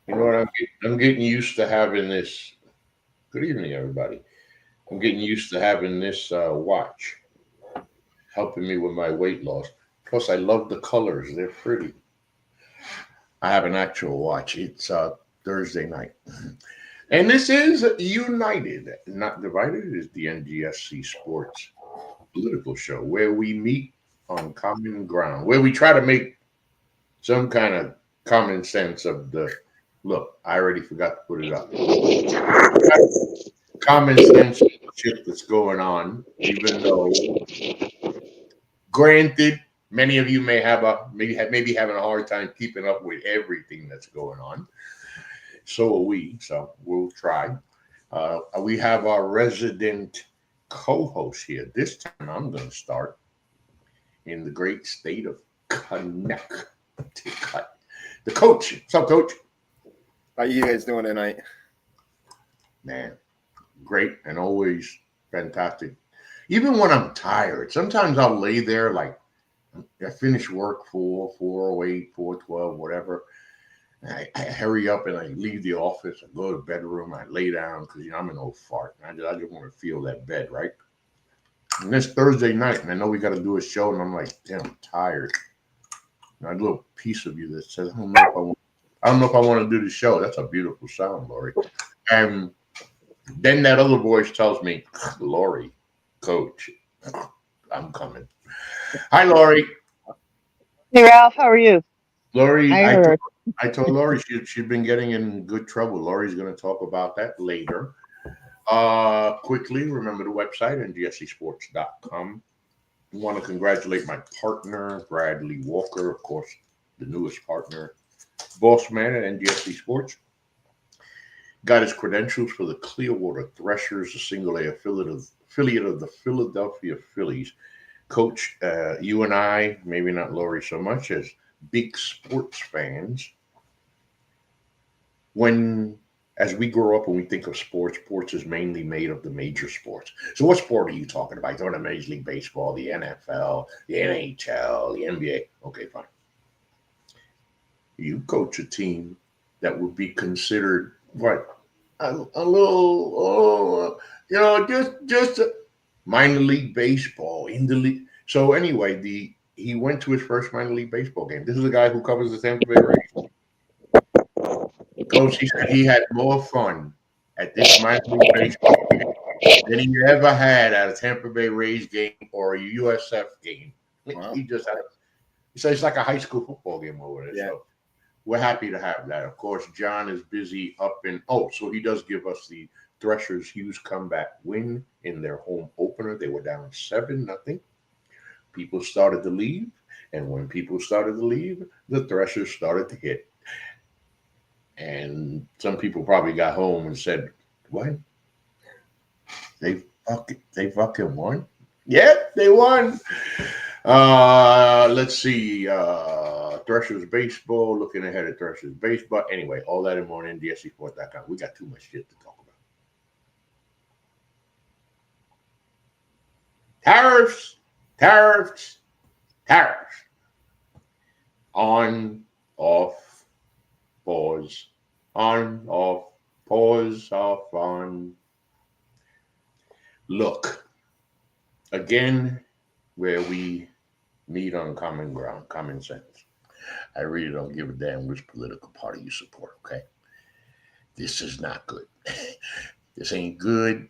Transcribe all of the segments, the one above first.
You know what? I'm getting used to having this. Good evening, everybody. I'm getting used to having this watch helping me with my weight loss. Plus, I love the colors; they're pretty. I have an actual watch. It's Thursday night, and this is United, not divided. It is the NGSC Sports political show where we meet on common ground, where we try to make some kind of common sense of the look. I already forgot to put it up. Common sense shit that's going on, even though, granted, many of you may have maybe having a hard time keeping up with everything that's going on. So are we. So we'll try. We have our resident co-host here. This time, I'm going to start in the great state of Connecticut. The coach. What's up, coach? How you guys doing tonight? Man, great and always fantastic. Even when I'm tired, sometimes I'll lay there like I finish work 4:08, 4:12, whatever. And I hurry up and I leave the office. I go to the bedroom. I lay down because I'm an old fart. I just want to feel that bed, right? And it's Thursday night, and I know we got to do a show, and I'm like, damn, I'm tired. And a little piece of you that says, I don't know if I want to do the show. That's a beautiful sound, Lori. And then that other voice tells me, Lori, coach, I'm coming. Hi, Lori. Hey Ralph, how are you? Lori, I heard. I told Lori she'd been getting in good trouble. Lori's going to talk about that later. Quickly, remember the website, ngscsports.com. I want to congratulate my partner, Bradley Walker, of course, the newest partner, boss man at NGSC Sports. Got his credentials for the Clearwater Threshers, a single A affiliate of the Philadelphia Phillies. Coach, you and I, maybe not Lori so much, as big sports fans, as we grow up and we think of sports, sports is mainly made of the major sports. So what sport are you talking about? You're talking about Major League Baseball, the NFL, the NHL, the NBA. Okay, fine. You coach a team that would be considered what? A little, just minor league baseball in the league. So anyway, he went to his first minor league baseball game. This is a guy who covers the Tampa Bay Rays. Coach, he said he had more fun at this minor league baseball game than he ever had at a Tampa Bay Rays game or a USF game. Wow. He said it's like a high school football game over there. Yeah. So we're happy to have that. Of course, John is busy so he does give us the Threshers' huge comeback win in their home opener. They were down 7-0. People started to leave, and when people started to leave, the Threshers started to hit. And some people probably got home and said, "What? They fucking won? Yep, they won." Let's see. Threshers baseball. Looking ahead at Threshers baseball. Anyway, all that and more on NDSCSports.com. We got too much shit to talk about. Tariffs, tariffs, tariffs. On, off, pause. On, off, pause, off, on. Look, again, where we meet on common ground, common sense. I really don't give a damn which political party you support, okay? This is not good. This ain't good.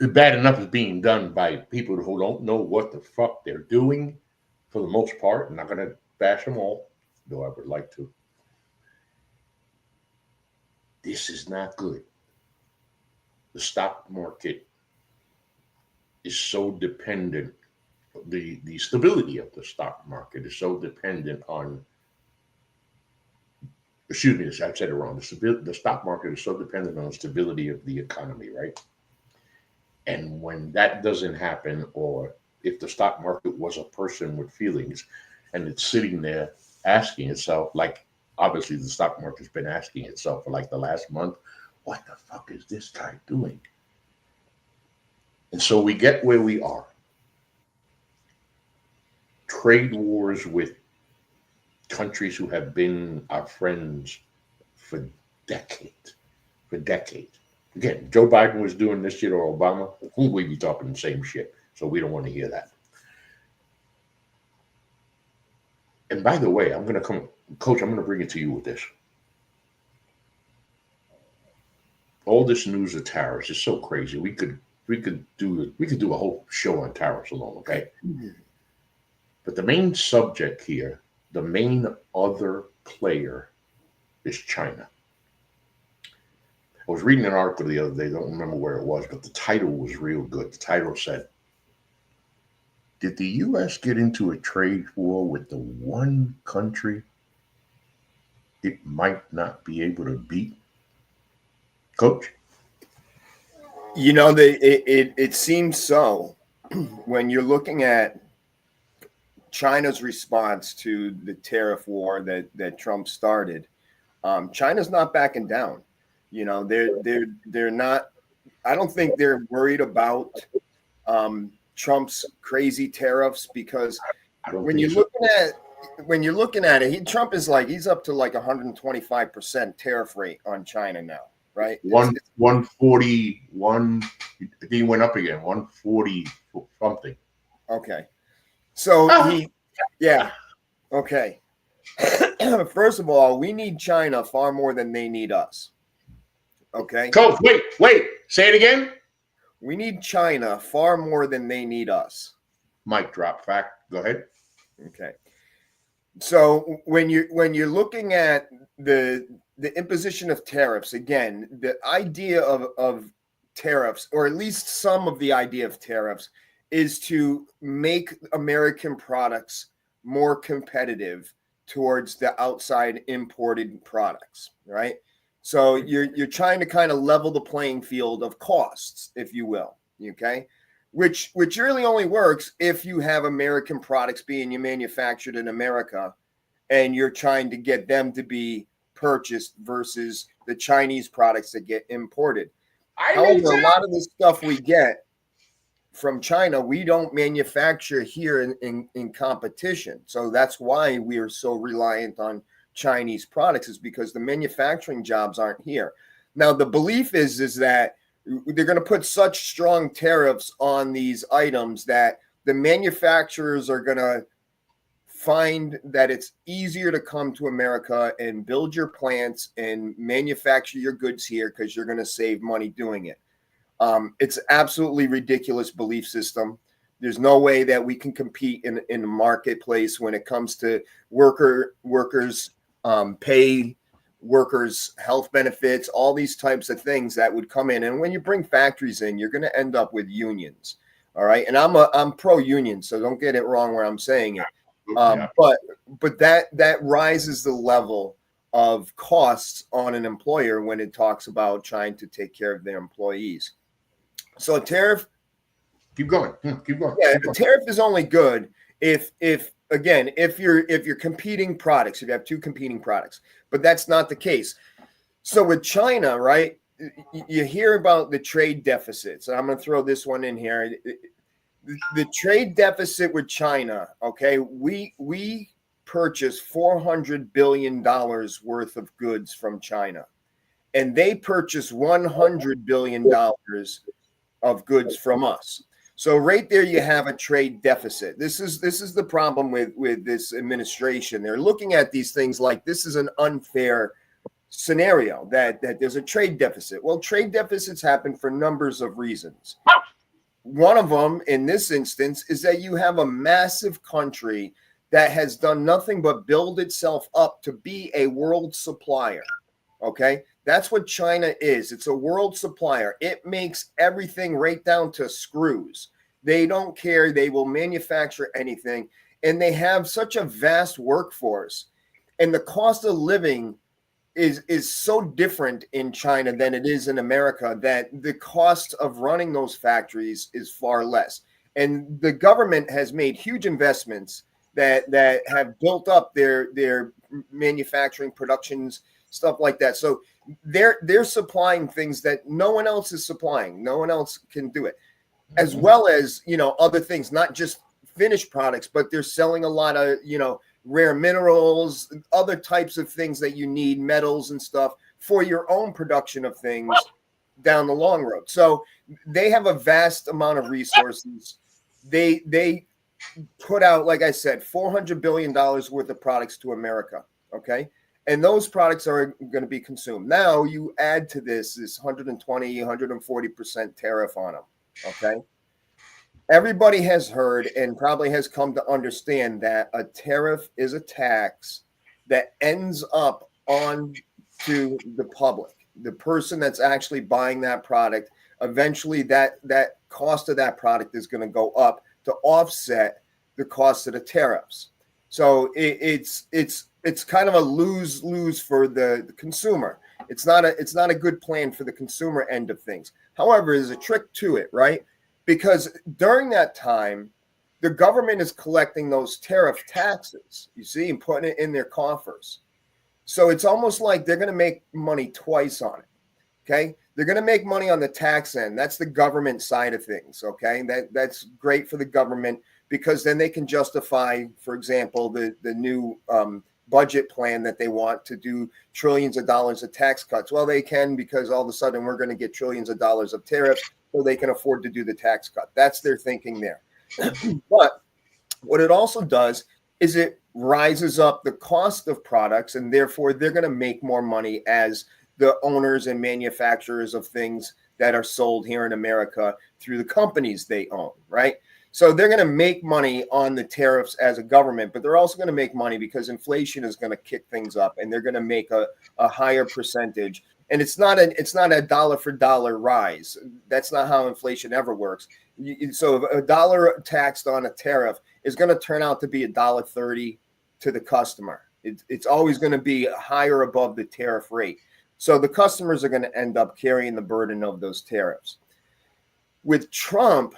Bad enough is being done by people who don't know what the fuck they're doing for the most part. I'm not going to bash them all, though I would like to. This is not good. The stock market is so dependent, the stability of the stock market is so dependent on, excuse me, I said it wrong. The stock market is so dependent on the stability of the economy, right? And when that doesn't happen, or if the stock market was a person with feelings and it's sitting there asking itself, like obviously the stock market's been asking itself for like the last month, what the fuck is this guy doing? And so we get where we are. Trade wars with countries who have been our friends for decades. For decades. Again, Joe Biden was doing this shit or Obama, we'd be talking the same shit. So we don't want to hear that. And by the way, I'm going to come, Coach, I'm going to bring it to you with this. All this news of tariffs is so crazy. We could do a whole show on tariffs alone, okay? But the main subject here, the main other player is China. I was reading an article the other day, don't remember where it was, but the title was real good. The title said, did the U.S. get into a trade war with the one country it might not be able to beat? Coach? You know, it seems so. When you're looking at China's response to the tariff war that Trump started, China's not backing down. You know, they're not. I don't think they're worried about Trump's crazy tariffs, because when you're looking at it, Trump is like, he's up to like 125% tariff rate on China now, right? 141. He went up again. 140 something. Okay, so okay. First of all, we need China far more than they need us. Okay. Coach, wait. Say it again. We need China far more than they need us. Mic drop. Fact. Go ahead. Okay. So when you're looking at the imposition of tariffs, again, the idea of tariffs, or at least some of the idea of tariffs, is to make American products more competitive towards the outside imported products, right? So you're trying to kind of level the playing field of costs, if you will, okay? Which really only works if you have American products being manufactured in America, and you're trying to get them to be purchased versus the Chinese products that get imported. However, a lot of the stuff we get from China, we don't manufacture here in competition. So that's why we are so reliant on Chinese products, is because the manufacturing jobs aren't here. Now, the belief is that they're going to put such strong tariffs on these items that the manufacturers are going to find that it's easier to come to America and build your plants and manufacture your goods here, because you're going to save money doing it. It's absolutely ridiculous belief system. There's no way that we can compete in the marketplace when it comes to workers' pay, workers' health benefits, all these types of things that would come in. And when you bring factories in, you're going to end up with unions. All right. And I'm pro-union, so don't get it wrong where I'm saying it. But that rises the level of costs on an employer when it talks about trying to take care of their employees. So a tariff. Keep going. Keep going. Yeah, a tariff is only good if you're competing products, if you have two competing products, but that's not the case. So with China, right, you hear about the trade deficits. And I'm going to throw this one in here. The trade deficit with China, okay, we purchase $400 billion worth of goods from China, and they purchase $100 billion of goods from us. So right there, you have a trade deficit. This is the problem with this administration. They're looking at these things like this is an unfair scenario, that there's a trade deficit. Well, trade deficits happen for numbers of reasons. One of them in this instance is that you have a massive country that has done nothing but build itself up to be a world supplier. Okay, that's what China is. It's a world supplier. It makes everything right down to screws. They don't care. They will manufacture anything. And they have such a vast workforce. And the cost of living is so different in China than it is in America, that the cost of running those factories is far less. And the government has made huge investments that have built up their manufacturing productions, stuff like that. So they're supplying things that no one else is supplying. No one else can do it, as well as, other things, not just finished products, but they're selling a lot of, rare minerals, other types of things that you need, metals and stuff, for your own production of things down the long road. So they have a vast amount of resources. They put out, like I said, $400 billion worth of products to America. Okay. And those products are going to be consumed. Now you add to this 120, 140% tariff on them. Okay. Everybody has heard and probably has come to understand that a tariff is a tax that ends up on to the public, the person that's actually buying that product. Eventually that cost of that product is going to go up to offset the cost of the tariffs. So it's kind of a lose for the consumer. It's not a good plan for the consumer end of things. However, there's a trick to it, right? Because during that time, the government is collecting those tariff taxes, you see, and putting it in their coffers. So it's almost like they're going to make money twice on it. Okay. They're going to make money on the tax end. That's the government side of things. Okay. That's great for the government because then they can justify, for example, the new budget plan that they want to do trillions of dollars of tax cuts. Well, they can because all of a sudden we're going to get trillions of dollars of tariffs so they can afford to do the tax cut. That's their thinking there. But what it also does is it rises up the cost of products, and therefore they're going to make more money as the owners and manufacturers of things that are sold here in America through the companies they own, right? So they're going to make money on the tariffs as a government, but they're also going to make money because inflation is going to kick things up, and they're going to make a higher percentage. And it's not a dollar for dollar rise. That's not how inflation ever works. So a dollar taxed on a tariff is going to turn out to be $1.30 to the customer. It's always going to be higher above the tariff rate. So the customers are going to end up carrying the burden of those tariffs. With Trump,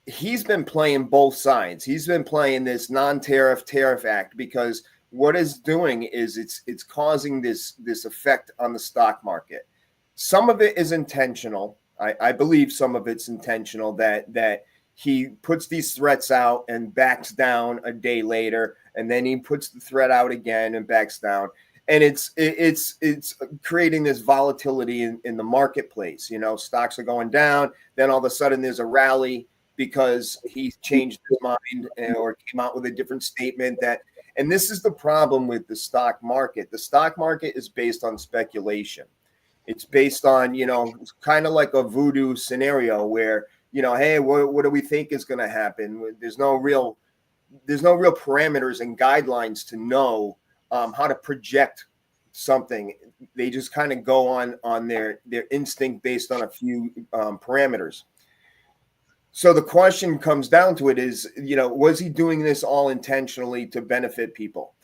he's been playing both sides. He's been playing this non-tariff tariff act because what it's doing is it's causing this effect on the stock market. Some of it is intentional. I believe some of it's intentional that he puts these threats out and backs down a day later, and then he puts the threat out again and backs down. And it's creating this volatility in the marketplace. You know, stocks are going down. Then all of a sudden there's a rally because he changed his mind or came out with a different statement and this is the problem with the stock market. The stock market is based on speculation. It's based on, it's kind of like a voodoo scenario where, hey, what do we think is going to happen? There's no real parameters and guidelines to know how to project something. They just kind of go on their instinct based on a few parameters. So the question comes down to it is, was he doing this all intentionally to benefit people?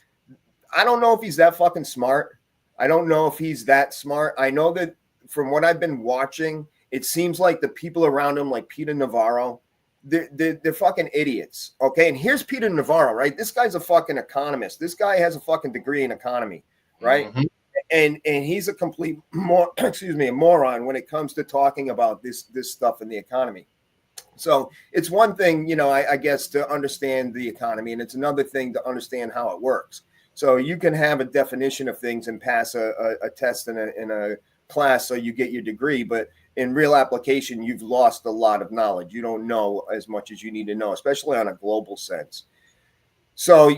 I don't know if he's that fucking smart. I don't know if he's that smart. I know that from what I've been watching, it seems like the people around him, like Peter Navarro, they're fucking idiots. Okay. And here's Peter Navarro, right? This guy's a fucking economist. This guy has a fucking degree in economy, right? Mm-hmm. And he's a complete a moron when it comes to talking about this stuff in the economy. So it's one thing, I guess, to understand the economy, and it's another thing to understand how it works. So you can have a definition of things and pass a test in a class so you get your degree, but in real application, you've lost a lot of knowledge. You don't know as much as you need to know, especially on a global sense. So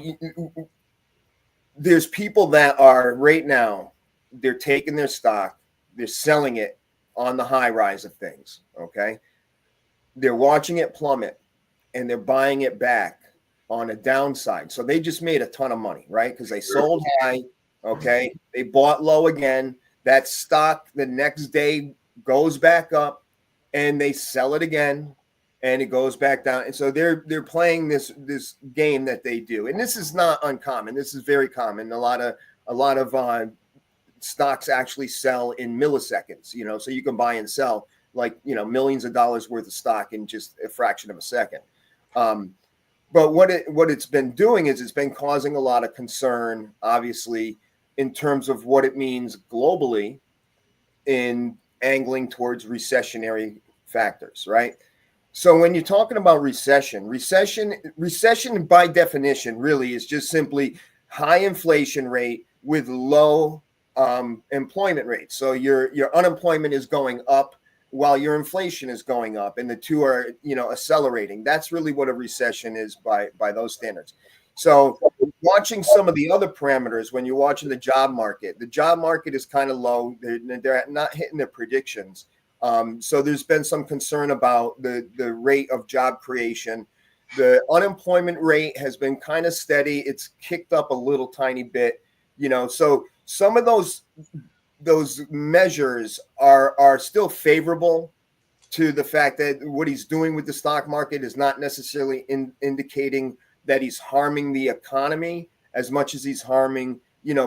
there's people that are right now, they're taking their stock, they're selling it on the high rise of things, okay? They're watching it plummet and they're buying it back on a downside. So they just made a ton of money, right? Because they sold high, okay? They bought low again. That stock the next day goes back up and they sell it again and it goes back down. And so they're playing this game that they do. And this is not uncommon. This is very common. A lot of stocks actually sell in milliseconds, so you can buy and sell millions of dollars worth of stock in just a fraction of a second. But what it's been doing is it's been causing a lot of concern, obviously, in terms of what it means globally in angling towards recessionary factors, right? So when you're talking about recession by definition really is just simply high inflation rate with low employment rate. So your unemployment is going up while your inflation is going up, and the two are, accelerating. That's really what a recession is by those standards. So watching some of the other parameters, when you're watching the job market is kind of low. They're not hitting their predictions. So there's been some concern about the rate of job creation. The unemployment rate has been kind of steady. It's kicked up a little tiny bit, so some of those measures are still favorable to the fact that what he's doing with the stock market is not necessarily indicating that he's harming the economy as much as he's harming,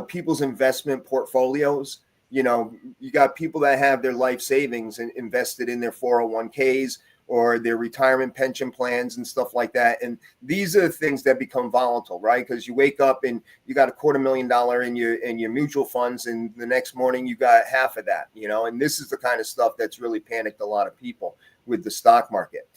people's investment portfolios. You got people that have their life savings invested in their 401ks or their retirement pension plans and stuff like that. And these are the things that become volatile, right? Because you wake up and you got $250,000 in your mutual funds, and the next morning you got half of that, and this is the kind of stuff that's really panicked a lot of people with the stock market.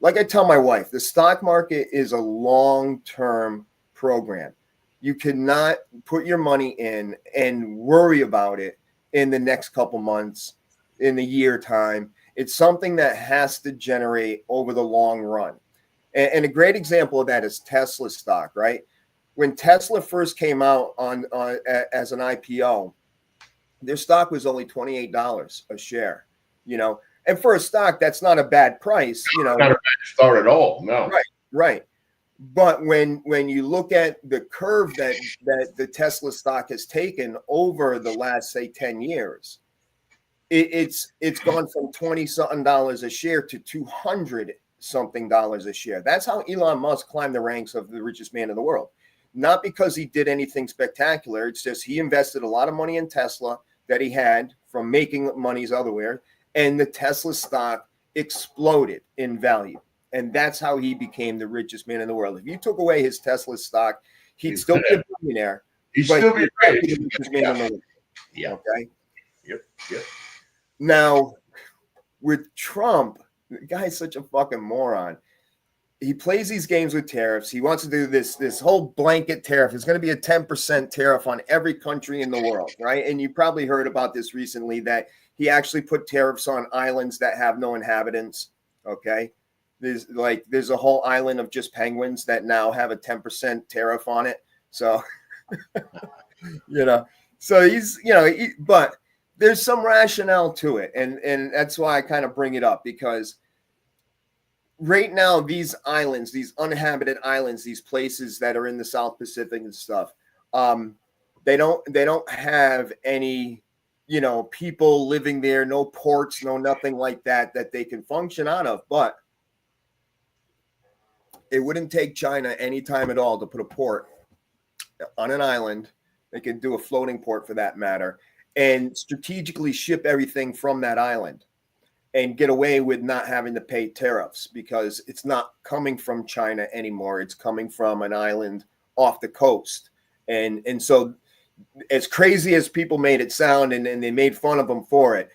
Like I tell my wife, the stock market is a long-term program. You cannot put your money in and worry about it in the next couple months, in the year time. It's something that has to generate over the long run. And a great example of that is Tesla stock, right? When Tesla first came out on as an IPO, their stock was only $28 a share, And for a stock, that's not a bad price, Not a bad start at all. No. Right. But when you look at the curve that the Tesla stock has taken over the last, say, 10 years, it's gone from $20-something a share to $200-something a share. That's how Elon Musk climbed the ranks of the richest man in the world. Not because he did anything spectacular. It's just he invested a lot of money in Tesla that he had from making monies elsewhere, and the Tesla stock exploded in value. And that's how he became the richest man in the world. If you took away his Tesla stock, he'd still be a billionaire. He'd still be rich. The richest man in the world. Yeah. Okay. Yep. Now, with Trump, the guy's such a fucking moron. He plays these games with tariffs. He wants to do this whole blanket tariff. It's going to be a 10% tariff on every country in the world, right? And you probably heard about this recently, that he actually put tariffs on islands that have no inhabitants, okay? There's a whole island of just penguins that now have a 10% tariff on it. So, so he's, but there's some rationale to it. And that's why I kind of bring it up, because right now, these islands, these uninhabited islands, these places that are in the South Pacific and stuff, they don't have any, people living there, no ports, no nothing like that they can function out of. But it wouldn't take China any time at all to put a port on an island. They could do a floating port for that matter, and strategically ship everything from that island and get away with not having to pay tariffs, because it's not coming from China anymore. It's coming from an island off the coast. And so, as crazy as people made it sound, and they made fun of them for it,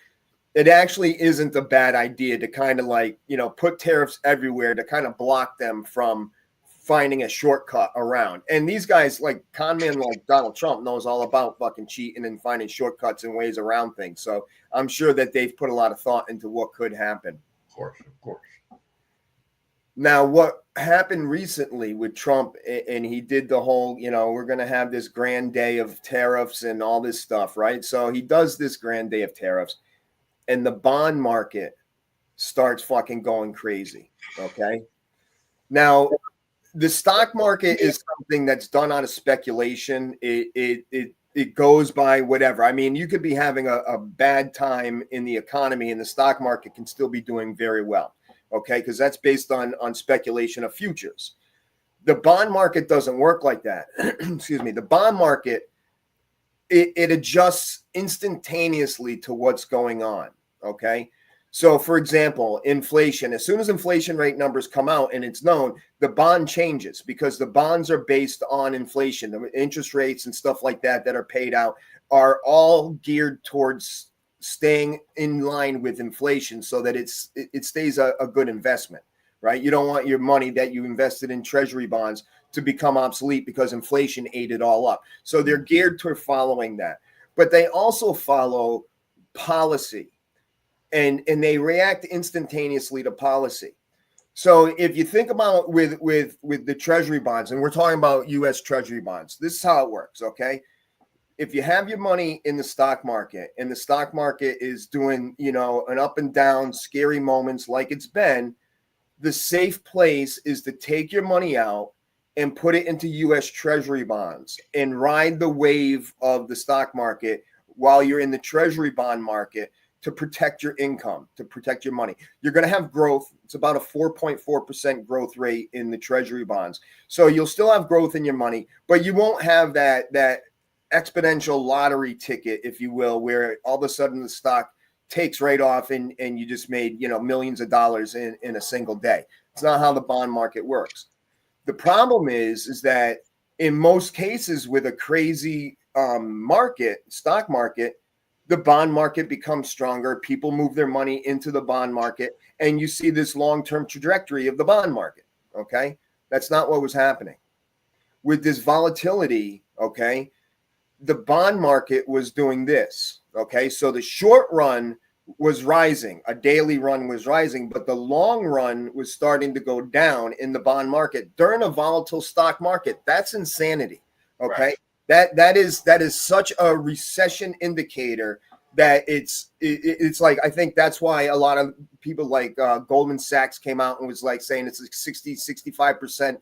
it actually isn't a bad idea to kind of put tariffs everywhere to kind of block them from finding a shortcut around. And these guys, like con men like Donald Trump, knows all about fucking cheating and finding shortcuts and ways around things. So I'm sure that they've put a lot of thought into what could happen. Of course. Now, what happened recently with Trump, and he did the whole, we're going to have this grand day of tariffs and all this stuff, right? So he does this grand day of tariffs, and the bond market starts fucking going crazy, okay? Now, the stock market is something that's done out of speculation. It goes by whatever. I mean, you could be having a bad time in the economy, and the stock market can still be doing very well, okay? Because that's based on speculation of futures. The bond market doesn't work like that. Excuse me. The bond market, it adjusts instantaneously to what's going on, okay? So, for example, inflation, as soon as inflation rate numbers come out and it's known, the bond changes, because the bonds are based on inflation. The interest rates and stuff like that are paid out are all geared towards staying in line with inflation, so that it stays a good investment, right? You don't want your money that you invested in treasury bonds to become obsolete because inflation ate it all up. So they're geared toward following that. but they also follow policy, and they react instantaneously to policy. So if you think about with the treasury bonds, and we're talking about U.S. treasury bonds, this is how it works, okay? If you have your money in the stock market and the stock market is doing, an up and down, scary moments like it's been, the safe place is to take your money out and put it into U.S. treasury bonds and ride the wave of the stock market while you're in the treasury bond market to protect your income, to protect your money. You're going to have growth. It's about a 4.4% growth rate in the treasury bonds. So you'll still have growth in your money, but you won't have that exponential lottery ticket, if you will, where all of a sudden the stock takes right off and you just made, millions of dollars in a single day. It's not how the bond market works. The problem is that in most cases with a crazy stock market, the bond market becomes stronger. People move their money into the bond market, and you see this long-term trajectory of the bond market. Okay. That's not what was happening with this volatility. Okay. The bond market was doing this. Okay. So the short run was rising, a daily run was rising, but the long run was starting to go down in the bond market during a volatile stock market. That's insanity. Okay. Right. That is such a recession indicator that it's like, I think that's why a lot of people like Goldman Sachs came out and was like saying it's like 65%,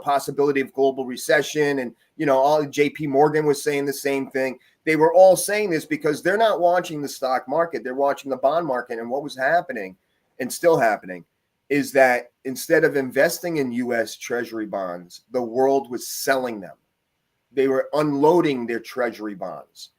possibility of global recession. And, all JP Morgan was saying the same thing. They were all saying this because they're not watching the stock market. They're watching the bond market. And what was happening and still happening is that instead of investing in U.S. treasury bonds, the world was selling them. They were unloading their treasury bonds.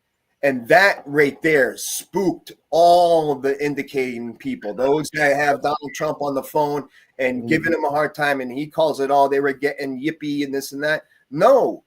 And that right there spooked all the indicating people, those that have Donald Trump on the phone and giving him a hard time. And he calls it all, they were getting yippee and this and that. No.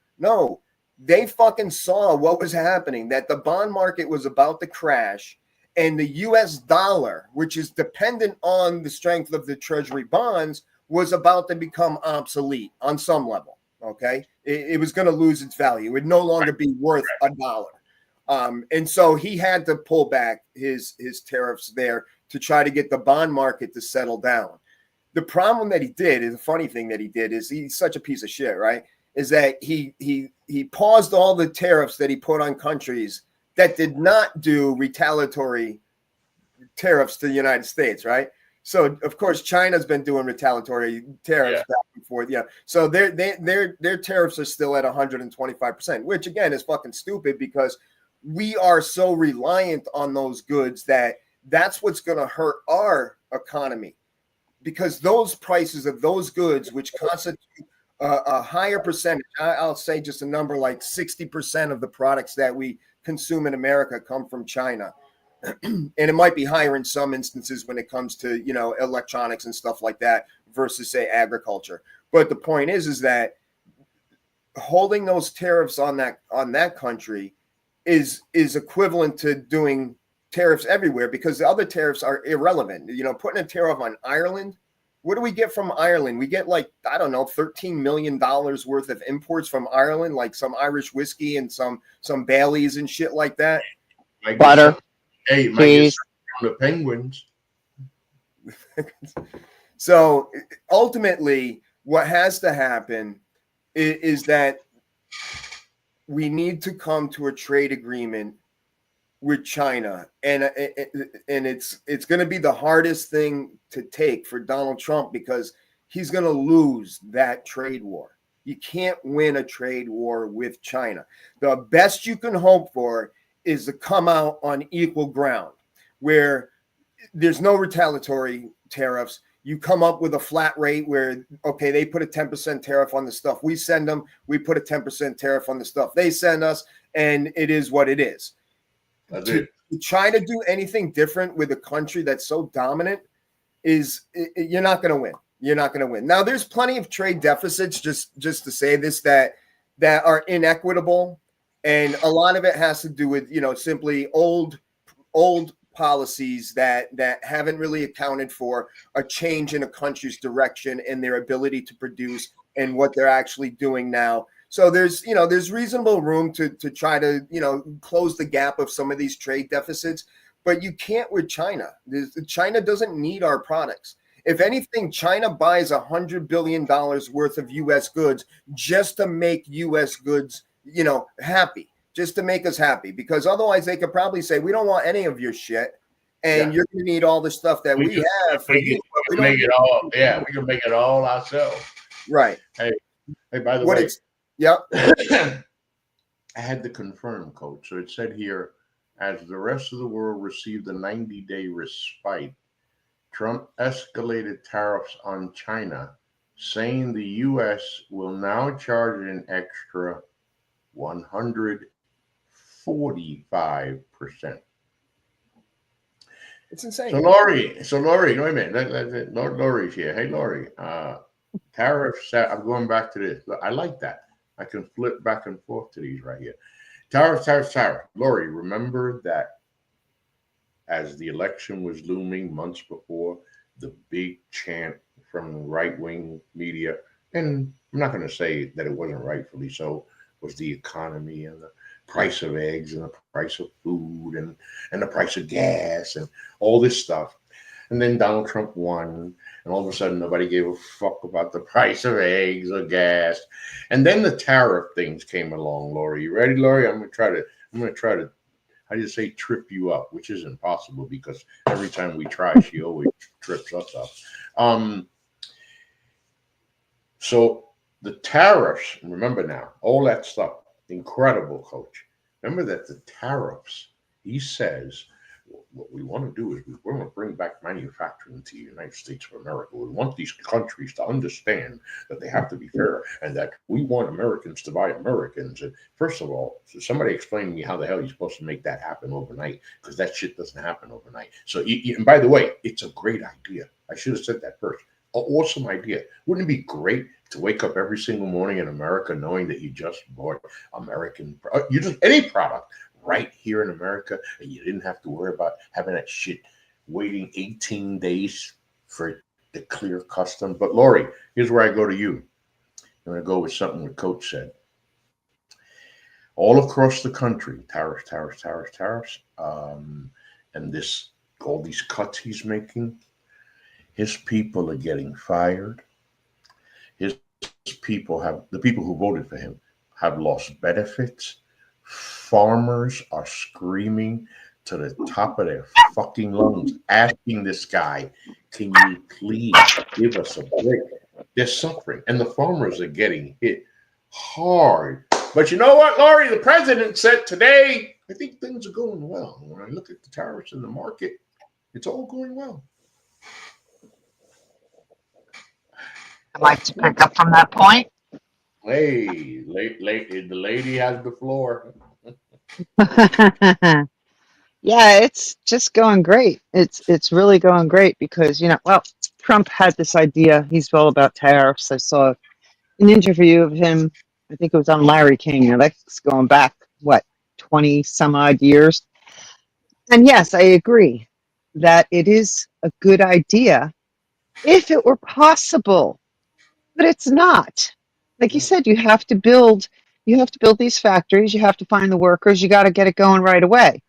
They fucking saw what was happening, that the bond market was about to crash, and the U.S. dollar, which is dependent on the strength of the treasury bonds, was about to become obsolete on some level. Okay. It was going to lose its value. It would no longer be worth $1. And so he had to pull back his tariffs there to try to get the bond market to settle down. The problem that he did, is the funny thing that he did, is he's such a piece of shit, right? Is that he paused all the tariffs that he put on countries that did not do retaliatory tariffs to the United States, right? So of course China's been doing retaliatory tariffs back and forth. Yeah. So their tariffs are still at 125%, which again is fucking stupid because we are so reliant on those goods that's what's going to hurt our economy, because those prices of those goods, which constitute a higher percentage, I'll say just a number like 60% of the products that we consume in America come from China. And it might be higher in some instances when it comes to, electronics and stuff like that versus say agriculture. But the point is that holding those tariffs on that country is equivalent to doing tariffs everywhere, because the other tariffs are irrelevant. Putting a tariff on Ireland, what do we get from Ireland? We get like, I don't know, $13 million worth of imports from Ireland, like some Irish whiskey and some Baileys and shit like that. Butter. Hey, might get on the Penguins. So ultimately, what has to happen is that we need to come to a trade agreement with China, and it's going to be the hardest thing to take for Donald Trump, because he's going to lose that trade war. You can't win a trade war with China. The best you can hope for is to come out on equal ground where there's no retaliatory tariffs. You come up with a flat rate where, okay, they put a 10% tariff on the stuff we send them. We put a 10% tariff on the stuff they send us, and it is what it is. To try to do anything different with a country that's so dominant you're not going to win. You're not going to win. Now, there's plenty of trade deficits, just to say this, that are inequitable. And a lot of it has to do with, simply old policies that haven't really accounted for a change in a country's direction and their ability to produce and what they're actually doing now. So there's reasonable room to try to close the gap of some of these trade deficits, but you can't with China. China doesn't need our products. If anything, China buys $100 billion worth of U.S. goods just to make U.S. goods, happy, just to make us happy, because otherwise they could probably say, we don't want any of your shit, and you're going to need all the stuff that we have for you. We can make it all. Yeah, we can make it all ourselves. Right. Hey, by the way, yep. I had to confirm, Coach. So it said here, as the rest of the world received a 90-day respite, Trump escalated tariffs on China, saying the U.S. will now charge an extra 145%. It's insane. So Lori, wait a minute. Lori's here. Hey, Lori, tariffs. I'm going back to this. I like that. I can flip back and forth to these right here. Tariffs. Lori, remember that as the election was looming months before, the big chant from right-wing media, and I'm not going to say that it wasn't rightfully so, was the economy and the price of eggs and the price of food and the price of gas and all this stuff. And then Donald Trump won, and all of a sudden nobody gave a fuck about the price of eggs or gas. And then the tariff things came along, Lori. You ready, Lori? I'm gonna try to I just say trip you up, which is impossible because every time we try, she always trips us up. So the tariffs, remember now, all that stuff, incredible, Coach. Remember that the tariffs, he says, what we want to do is we want to bring back manufacturing to the United States of America. We want these countries to understand that they have to be fair and that we want Americans to buy Americans. And first of all, somebody explain to me how the hell you're supposed to make that happen overnight, because that shit doesn't happen overnight. So, and by the way, it's a great idea. I should have said that first. An awesome idea. Wouldn't it be great to wake up every single morning in America knowing that you just bought American, you just any product right here in America, and you didn't have to worry about having that shit waiting 18 days for the clear custom. But Lori, here's where I go to you. I'm going to go with something the coach said. All across the country, tariffs, and all these cuts he's making, his people are getting fired. His people the people who voted for him have lost benefits. Farmers are screaming to the top of their fucking lungs, asking this guy, can you please give us a break? They're suffering, and the farmers are getting hit hard. But you know what, Laurie? The president said today, I think things are going well. When I look at the tariffs in the market, it's all going well. I'd like to pick up from that point. Hey, the lady has the floor. Yeah, it's just going great. It's really going great because, Trump had this idea. He's all about tariffs. I saw an interview of him. I think it was on Larry King. Now that's going back, 20 some odd years. And yes, I agree that it is a good idea if it were possible, but it's not. Like you said, you have to build these factories, you have to find the workers, you got to get it going right away.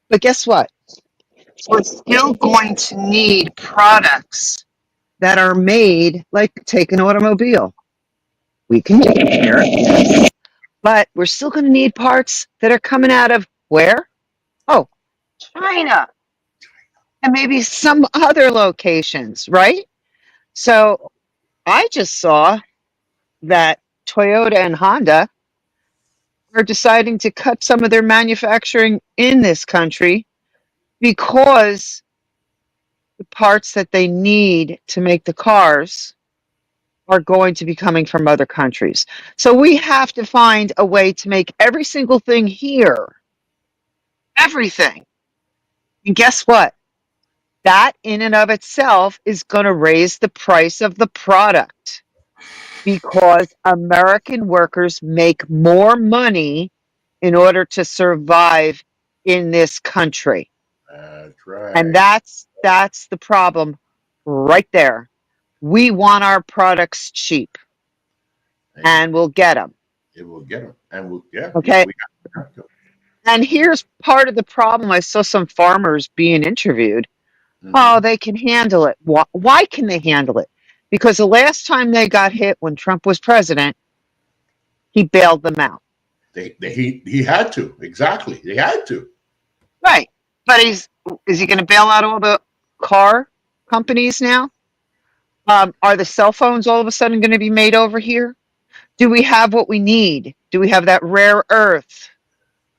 But guess what? We're still going to need products that are made, like take an automobile. We can do it here, yes. But we're still going to need parts that are coming out of where? Oh, China. And maybe some other locations, right? So I just saw that Toyota and Honda are deciding to cut some of their manufacturing in this country because the parts that they need to make the cars are going to be coming from other countries. So we have to find a way to make every single thing here. Everything. And guess what? That in and of itself is going to raise the price of the product because American workers make more money in order to survive in this country. That's right. And that's the problem right there. We want our products cheap, and we'll get them. It will get them, and we Okay. got to. And here's part of the problem. I saw some farmers being interviewed. Oh, Hmm. they can handle it. Why can they handle it? Because the last time they got hit when Trump was president, he bailed them out. He had to, exactly. He had to. Right. But is he going to bail out all the car companies now? Are the cell phones all of a sudden going to be made over here? Do we have what we need? Do we have that rare earth?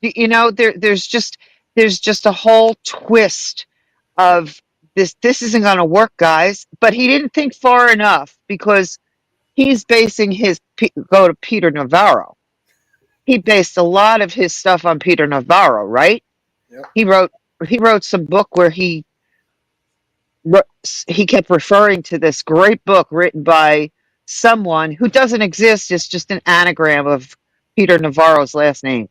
You know, there's just a whole twist of this isn't going to work, guys. But he didn't think far enough because he's basing go to Peter Navarro. He based a lot of his stuff on Peter Navarro, right? Yep. He wrote he wrote some book where he kept referring to this great book written by someone who doesn't exist. It's just an anagram of Peter Navarro's last name,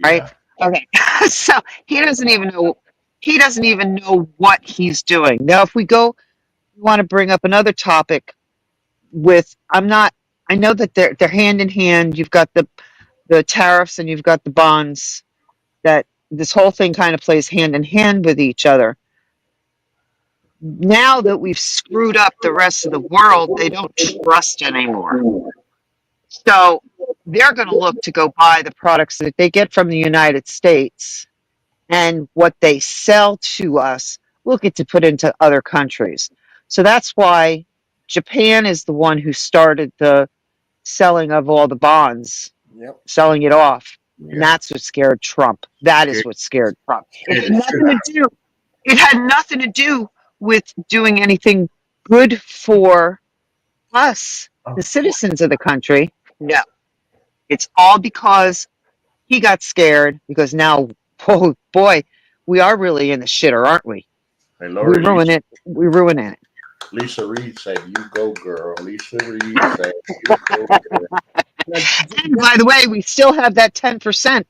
right? Yeah. Okay. So he doesn't even know what he's doing. Now if we want to bring up another topic with I'm not I know that they're hand in hand. You've got the tariffs and you've got the bonds, that this whole thing kind of plays hand in hand with each other. Now that we've screwed up the rest of the world, they don't trust anymore. So they're going to look to go buy the products that they get from the United States, and what they sell to us, we'll get to put into other countries. So that's why Japan is the one who started the selling of all the bonds, Yep. selling it off. And Yeah. that's what scared Trump. That is Scared, what scared Trump. It scared had the shit nothing to out do. It had nothing to do with doing anything good for us, of the them. Of course. citizens of the country. No, it's all because he got scared. Because now, oh boy, we are really in the shitter, aren't we? Hey, We Lori, ruin it. We ruin it. Lisa Reed said, "You go, girl." Lisa Reed said, "You go, girl." Now, And by the way, we still have that 10%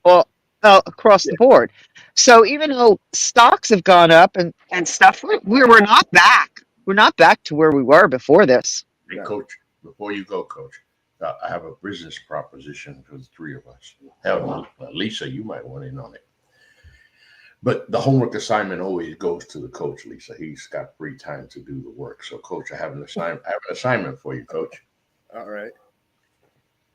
across yeah, the board. So even though stocks have gone up and stuff, we're not back. We're not back to where we were before this. Hey, no. Coach, before you go, Coach, I have a business proposition for the three of us. Hell, Lisa, you might want in on it. But the homework assignment always goes to the coach, Lisa. He's got free time to do the work. So, Coach, I have an assignment for you, Coach. All right.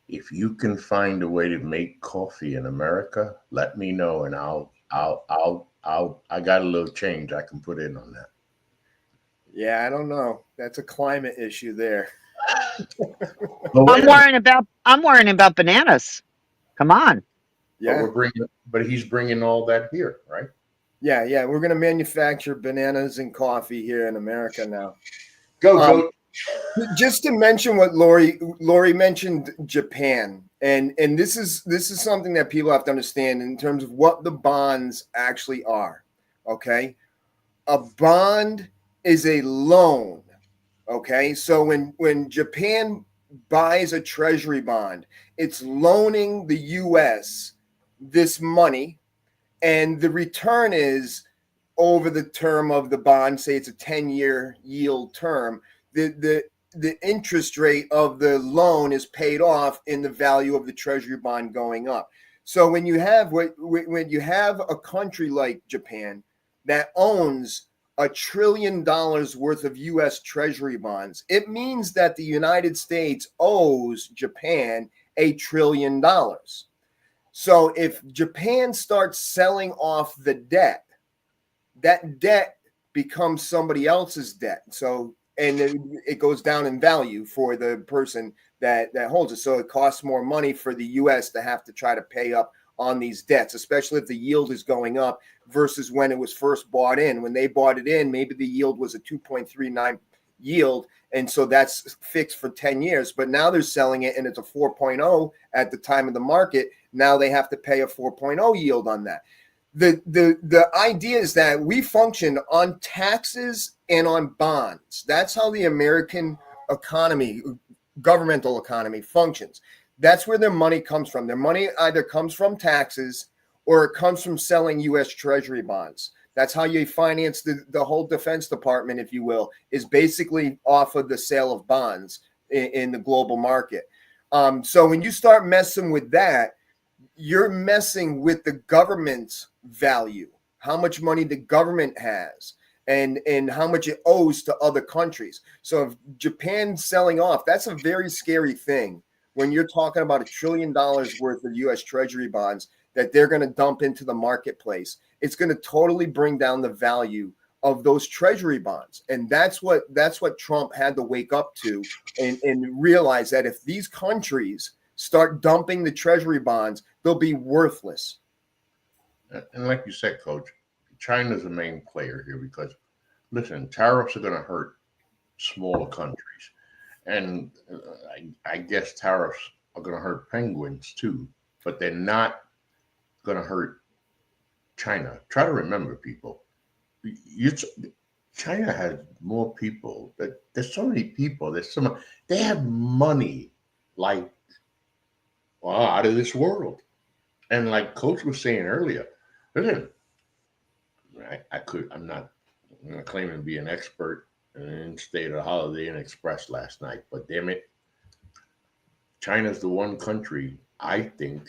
If you can find a way to make coffee in America, let me know, and I got a little change I can put in on that. Yeah, I don't know. That's a climate issue there. But wait I'm a minute. worrying about bananas. Come on. But Yeah. he's bringing all that here, right? Yeah, yeah. We're going to manufacture bananas and coffee here in America now. Go, Um, Coach. just to mention what Lori mentioned, Japan, and this is something that people have to understand in terms of what the bonds actually are. Okay, a bond is a loan. Okay, so when Japan buys a treasury bond, it's loaning the U.S. this money, and the return is over the term of the bond. Say it's a 10-year yield term. The interest rate of the loan is paid off in the value of the treasury bond going up. So when you have a country like Japan that owns $1 trillion worth of U.S. treasury bonds, it means that the United States owes Japan $1 trillion. So if Japan starts selling off the debt, that debt becomes somebody else's debt. So and it goes down in value for the person that holds it. So it costs more money for the U.S. to have to try to pay up on these debts, especially if the yield is going up versus when it was first bought in. When they bought it in, maybe the yield was a 2.39 yield. And so that's fixed for 10 years. But now they're selling it and it's a 4.0 at the time of the market. Now they have to pay a 4.0 yield on that. The idea is that we function on taxes and on bonds. That's how the American economy, governmental economy, functions. That's where their money comes from. Their money either comes from taxes or it comes from selling U.S. Treasury bonds. That's how you finance the whole Defense Department, if you will, is basically off of the sale of bonds in the global market. So when you start messing with that, you're messing with the government's value, how much money the government has, and how much it owes to other countries. So if Japan's selling off, that's a very scary thing when you're talking about $1 trillion worth of U.S. Treasury bonds that they're going to dump into the marketplace. It's going to totally bring down the value of those treasury bonds. And that's what Trump had to wake up to and realize that if these countries start dumping the treasury bonds, they'll be worthless. And like you said, Coach, China's the main player here because, listen, tariffs are going to hurt smaller countries. And I guess tariffs are going to hurt penguins too, but they're not going to hurt China. Try to remember, people. China has more people. There's so many people. They have money like out of this world. And like Coach was saying earlier, listen, I'm not claiming to be an expert and stayed at a Holiday Inn Express last night, but damn it, China's the one country I think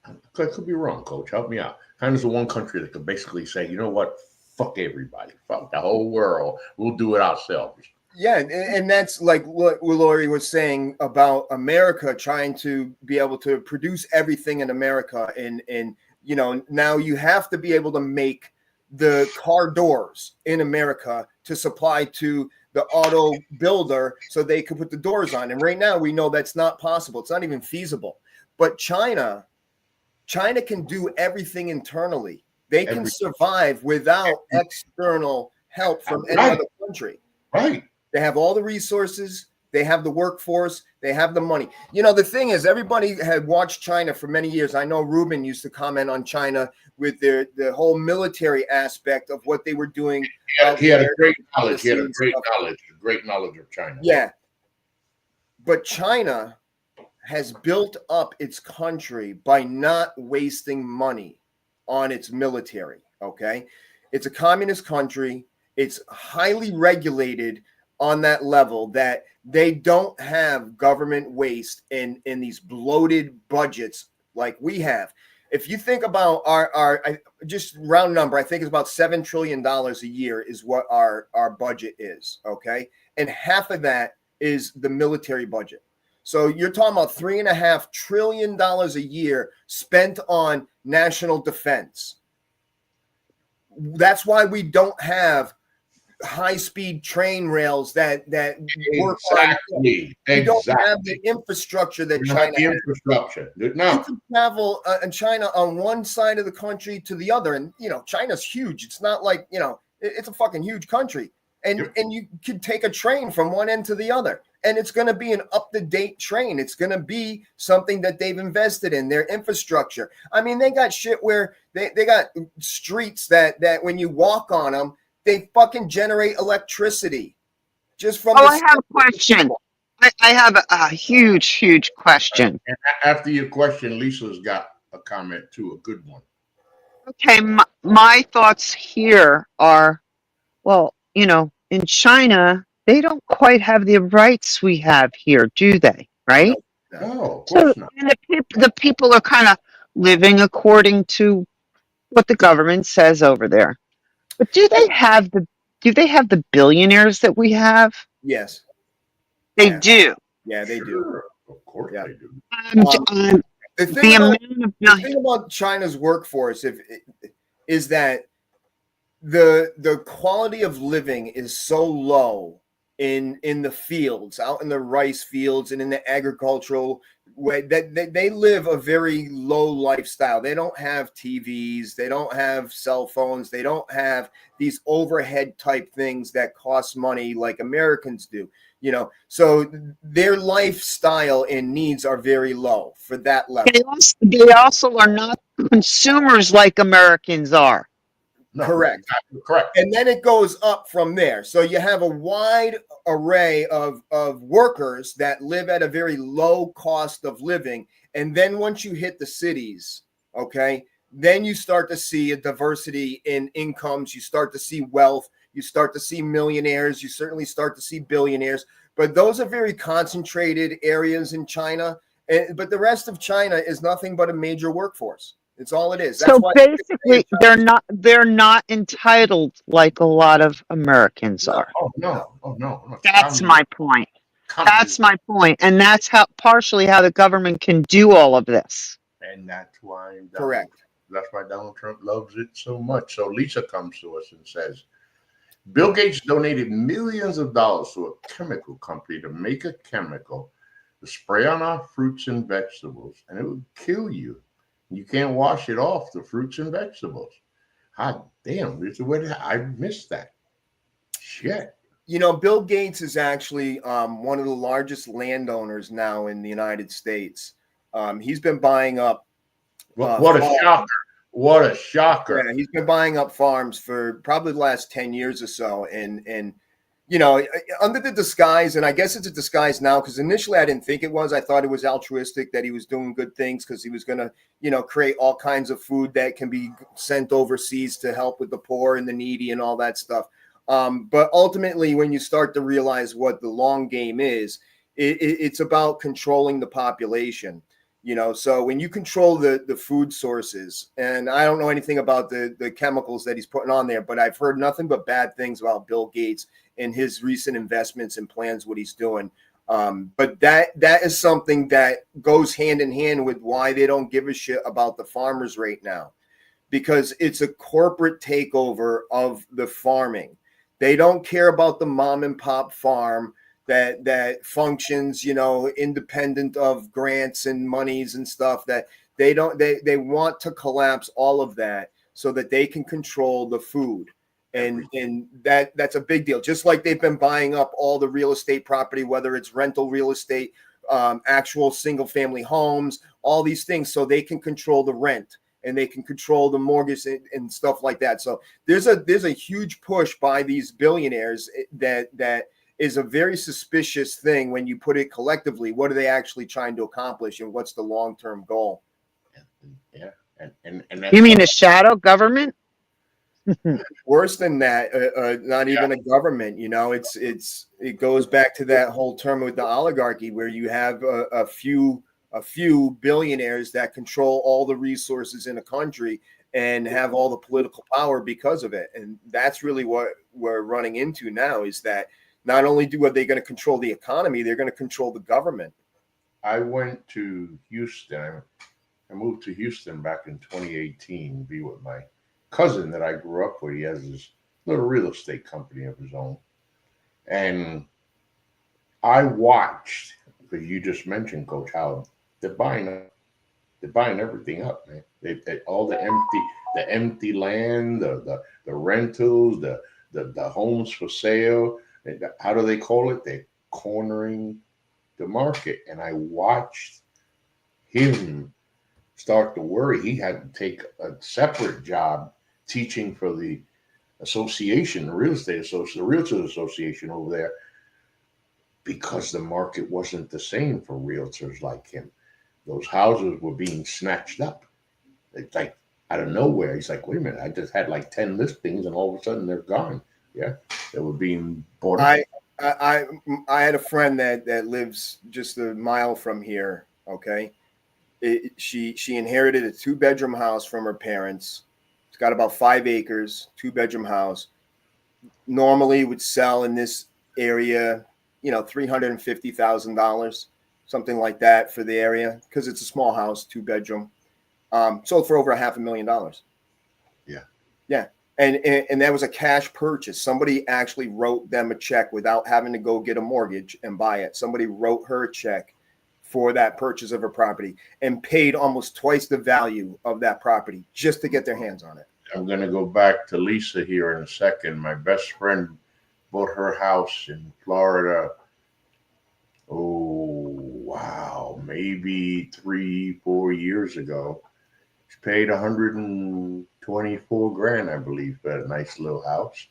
I could be wrong, Coach. Help me out. China's the one country that could basically say, you know what, fuck everybody, fuck the whole world. We'll do it ourselves. Yeah, and that's like what Laurie was saying about America trying to be able to produce everything in America, and now you have to be able to make the car doors in America to supply to the auto builder so they can put the doors on. And right now we know that's not possible. It's not even feasible. But China can do everything internally. They can survive without external help from any other country. Right. They have all the resources. They have the workforce. They have the money. The thing is, everybody had watched China for many years. I know Ruben used to comment on China with the whole military aspect of what they were doing. He had a great knowledge. He had a great knowledge of China. Yeah. But China has built up its country by not wasting money on its military. Okay. It's a communist country. It's highly regulated on that level that they don't have government waste in these bloated budgets like we have. If you think about our just round number, I think it's about $7 trillion a year is what our budget is. Okay. And half of that is the military budget. So you're talking about $3.5 trillion a year spent on national defense. That's why we don't have high-speed train rails that work exactly. You don't have the infrastructure that China has. Infrastructure. No. You can travel in China on one side of the country to the other, and China's huge. It's not like it's a fucking huge country, and you can take a train from one end to the other, and it's going to be an up-to-date train. It's going to be something that they've invested in their infrastructure. I mean, they got shit where they got streets that when you walk on them, they fucking generate electricity just from. I have a question. I have a huge question. And after your question, Lisa's got a comment too, a good one. Okay, my thoughts here are, well, in China, they don't quite have the rights we have here, do they? Right? No, of course not. And the people are kind of living according to what the government says over there. But do they have the billionaires that we have? Yes, they do. Yeah, they do. Of course they do. The thing about China's workforce is that the quality of living is so low in the fields, out in the rice fields and in the agricultural way, that they live a very low lifestyle. They don't have TVs, they don't have cell phones, they don't have these overhead type things that cost money like Americans do. So their lifestyle and needs are very low for that level. They also are not consumers like Americans are. No, correct. And then it goes up from there. So you have a wide array of workers that live at a very low cost of living. And then once you hit the cities, okay, then you start to see a diversity in incomes. You start to see wealth. You start to see millionaires. You certainly start to see billionaires. But those are very concentrated areas in China. But the rest of China is nothing but a major workforce. It's all it is. That's So why basically, they're not entitled like a lot of Americans No, are. oh no, oh no, no. That's my point. Communism. That's my point, and that's how partially how the government can do all of this. And correct. That's why Donald Trump loves it so much. So Lisa comes to us and says, Bill Gates donated millions of dollars to a chemical company to make a chemical to spray on our fruits and vegetables, and it would kill you. You can't wash it off the fruits and vegetables. Hot damn, I missed that. Shit. You know, Bill Gates is actually one of the largest landowners now in the United States. He's been buying up. What a shocker. What a shocker. Yeah, he's been buying up farms for probably the last 10 years or so. And you know, under the disguise, and I guess it's a disguise now, because initially I didn't think it was. I thought it was altruistic, that he was doing good things because he was going to, you know, create all kinds of food that can be sent overseas to help with the poor and the needy and all that stuff. But ultimately, when you start to realize what the long game is, it's about controlling the population. You know, so when you control the food sources, and I don't know anything about the chemicals that he's putting on there, but I've heard nothing but bad things about Bill Gates and his recent investments and plans, what he's doing. But that is something that goes hand in hand with why they don't give a shit about the farmers right now, because it's a corporate takeover of the farming. They don't care about the mom and pop farm that functions, you know, independent of grants and monies and stuff. That they want to collapse all of that so that they can control the food. And that's a big deal. Just like they've been buying up all the real estate property, whether it's rental real estate, actual single family homes, all these things, so they can control the rent and they can control the mortgage and stuff like that. So there's a huge push by these billionaires that is a very suspicious thing when you put it collectively. What are they actually trying to accomplish, and what's the long-term goal? Yeah, and You mean a shadow government? Worse than that, not even a government. You know, it goes back to that whole term with the oligarchy, where you have a few billionaires that control all the resources in a country and have all the political power because of it. And that's really what we're running into now, is that not only are they going to control the economy, they're going to control the government. I went to Houston. I moved to Houston back in 2018 to be with my cousin that I grew up with. He has this little real estate company of his own. And I watched, because you just mentioned, Coach, how they're buying everything up, man. They all the empty land, the rentals, the homes for sale. How do they call it? They're cornering the market. And I watched him start to worry. He had to take a separate job teaching for the association, the real estate association, the realtors association over there, because the market wasn't the same for realtors like him. Those houses were being snatched up. It's like out of nowhere. He's like, wait a minute, I just had like 10 listings and all of a sudden they're gone. Yeah, they were being bought up. I had a friend that lives just a mile from here. Okay, she inherited a 2-bedroom house from her parents. It's got about 5 acres, 2-bedroom house. Normally would sell in this area, you know, $350,000, something like that for the area, because it's a small house, 2-bedroom. Sold for over $500,000. Yeah. And that was a cash purchase. Somebody actually wrote them a check without having to go get a mortgage and buy it. Somebody wrote her a check for that purchase of her property and paid almost twice the value of that property just to get their hands on it. I'm going to go back to Lisa here in a second. My best friend bought her house in Florida. Oh, wow. Maybe 3-4 years ago. She paid $124,000, I believe, for a nice little house.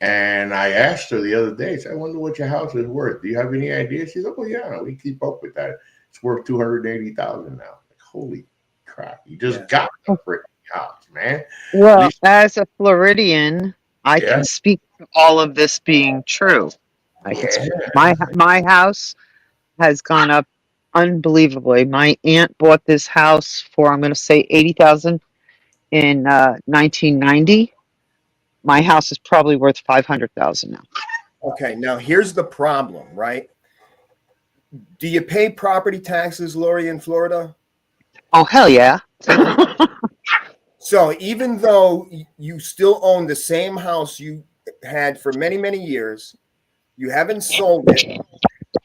And I asked her the other day, I wonder what your house is worth. Do you have any idea? She's like, oh, yeah, we keep up with that. It's worth $280,000 now. Like, holy crap. You just got it for boycotts, man. At Well, least, as a Floridian, I yeah, can speak to all of this being true. I can yeah. speak. My house has gone up unbelievably. My aunt bought this house for, I'm going to say, 80,000 in 1990. My house is probably worth 500,000 now. Okay, now here's the problem, right? Do you pay property taxes, Lori, in Florida? Oh hell yeah! So even though you still own the same house you had for many, many years, you haven't sold it,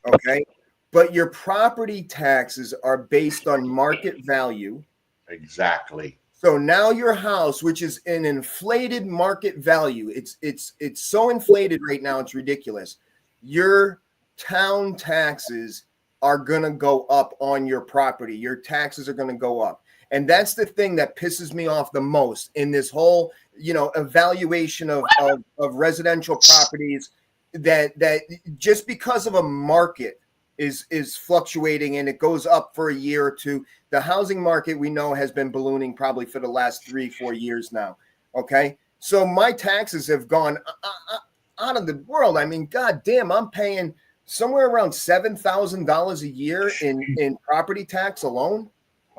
okay? But your property taxes are based on market value. Exactly. So now your house, which is an inflated market value, it's so inflated right now, it's ridiculous. Your town taxes are gonna go up on your property. Your taxes are gonna go up. And that's the thing that pisses me off the most in this whole, evaluation of residential properties that just because of a market is fluctuating and it goes up for a year or two. The housing market we know has been ballooning probably for the last 3-4 years now. Okay. So my taxes have gone out of the world. I mean, God damn, I'm paying somewhere around $7,000 a year in property tax alone.